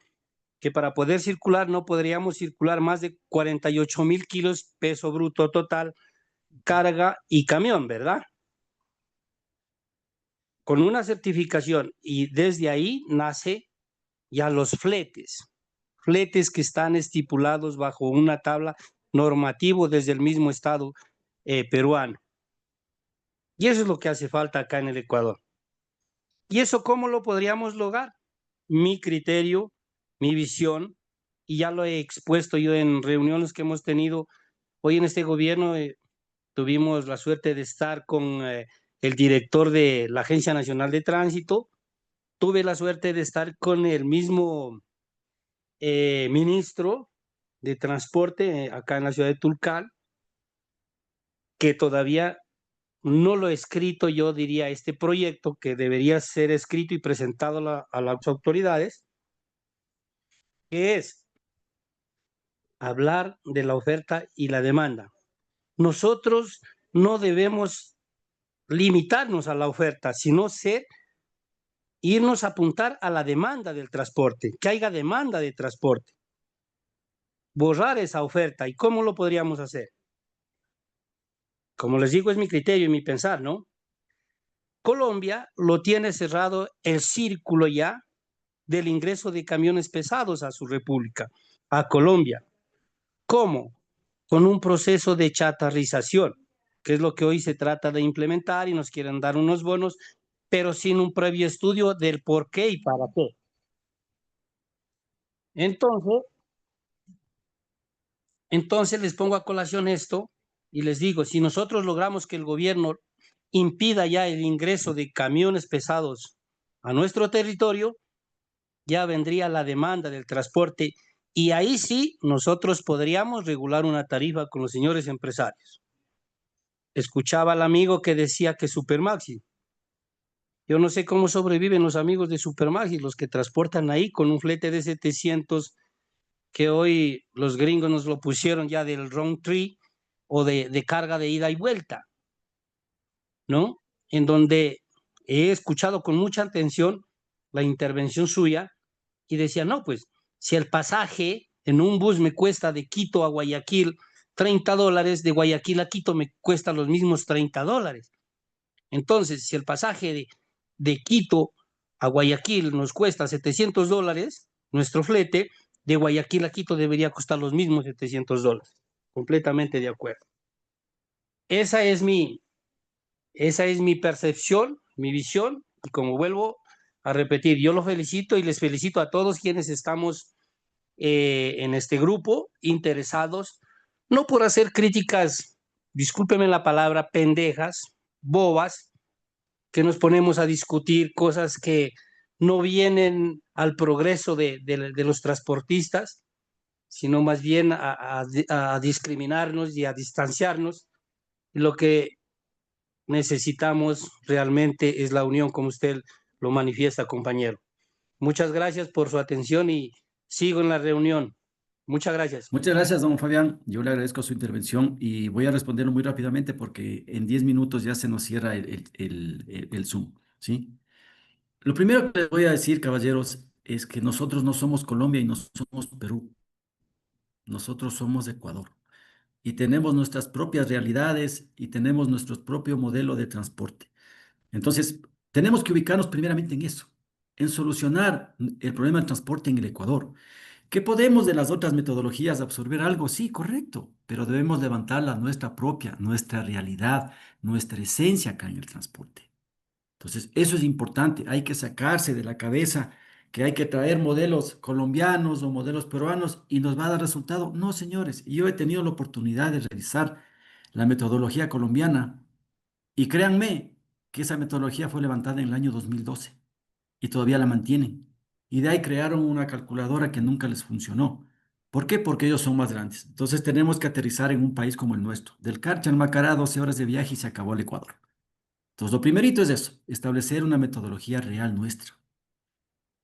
que para poder circular no podríamos circular más de 48,000 kilos peso bruto total, carga y camión, ¿verdad? Con una certificación, y desde ahí nace ya los fletes que están estipulados bajo una tabla normativo desde el mismo Estado peruano. Y eso es lo que hace falta acá en el Ecuador. ¿Y eso cómo lo podríamos lograr? Mi criterio, mi visión, y ya lo he expuesto yo en reuniones que hemos tenido hoy en este gobierno. Tuvimos la suerte de estar con el director de la Agencia Nacional de Tránsito, tuve la suerte de estar con el mismo ministro de Transporte acá en la ciudad de Tulcán, que todavía no lo he escrito, yo diría, este proyecto que debería ser escrito y presentado a las autoridades, que es hablar de la oferta y la demanda. Nosotros no debemos limitarnos a la oferta, sino irnos a apuntar a la demanda del transporte, que haya demanda de transporte. Borrar esa oferta. ¿Y cómo lo podríamos hacer? Como les digo, es mi criterio y mi pensar, ¿no? Colombia lo tiene cerrado el círculo ya del ingreso de camiones pesados a su república, a Colombia. ¿Cómo? Con un proceso de chatarrización, que es lo que hoy se trata de implementar, y nos quieren dar unos bonos, pero sin un previo estudio del por qué y para qué. Entonces les pongo a colación esto y les digo, si nosotros logramos que el gobierno impida ya el ingreso de camiones pesados a nuestro territorio, ya vendría la demanda del transporte, y ahí sí nosotros podríamos regular una tarifa con los señores empresarios. Escuchaba al amigo que decía que Supermaxi. Yo no sé cómo sobreviven los amigos de Supermaxi, los que transportan ahí con un flete de 700, que hoy los gringos nos lo pusieron ya del round trip o de carga de ida y vuelta, ¿no? En donde he escuchado con mucha atención la intervención suya y decía, no, pues si el pasaje en un bus me cuesta de Quito a Guayaquil $30, de Guayaquil a Quito me cuesta los mismos $30. Entonces, si el pasaje de Quito a Guayaquil nos cuesta $700, nuestro flete de Guayaquil a Quito debería costar los mismos $700. Completamente de acuerdo. Esa es mi percepción, mi visión, y como vuelvo a repetir, yo lo felicito y les felicito a todos quienes estamos en este grupo interesados, no por hacer críticas, discúlpenme la palabra, pendejas, bobas, que nos ponemos a discutir cosas que no vienen al progreso de los transportistas, sino más bien a discriminarnos y a distanciarnos. Lo que necesitamos realmente es la unión, como usted lo manifiesta, compañero. Muchas gracias por su atención y sigo en la reunión. Muchas gracias. Muchas gracias, don Fabián. Yo le agradezco su intervención y voy a responderlo muy rápidamente porque en 10 minutos ya se nos cierra el Zoom, ¿sí? Lo primero que les voy a decir, caballeros, es que nosotros no somos Colombia y no somos Perú. Nosotros somos Ecuador y tenemos nuestras propias realidades y tenemos nuestro propio modelo de transporte. Entonces, tenemos que ubicarnos primeramente en eso, en solucionar el problema del transporte en el Ecuador. ¿Que podemos de las otras metodologías absorber algo? Sí, correcto, pero debemos levantar la nuestra propia, nuestra realidad, nuestra esencia acá en el transporte. Entonces, eso es importante. Hay que sacarse de la cabeza que hay que traer modelos colombianos o modelos peruanos y nos va a dar resultado. No, señores. Yo he tenido la oportunidad de revisar la metodología colombiana y créanme que esa metodología fue levantada en el año 2012 y todavía la mantienen. Y de ahí crearon una calculadora que nunca les funcionó. ¿Por qué? Porque ellos son más grandes. Entonces tenemos que aterrizar en un país como el nuestro. Del Carchi al Macará, 12 horas de viaje y se acabó el Ecuador. Entonces, lo primerito es eso, establecer una metodología real nuestra.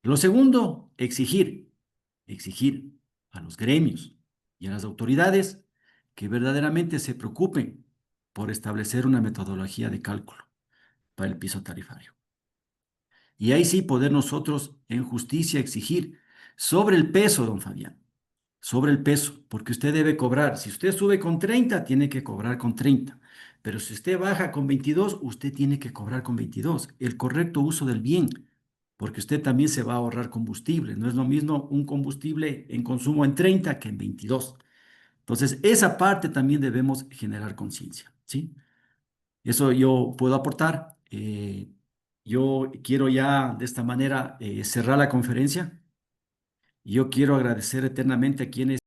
Lo segundo, exigir a los gremios y a las autoridades que verdaderamente se preocupen por establecer una metodología de cálculo para el piso tarifario. Y ahí sí poder nosotros en justicia exigir sobre el peso, don Fabián, sobre el peso, porque usted debe cobrar. Si usted sube con 30, tiene que cobrar con 30. Pero si usted baja con 22, usted tiene que cobrar con 22. El correcto uso del bien, porque usted también se va a ahorrar combustible. No es lo mismo un combustible en consumo en 30 que en 22. Entonces, esa parte también debemos generar conciencia, ¿sí? Eso yo puedo aportar. Yo quiero ya de esta manera cerrar la conferencia. Yo quiero agradecer eternamente a quienes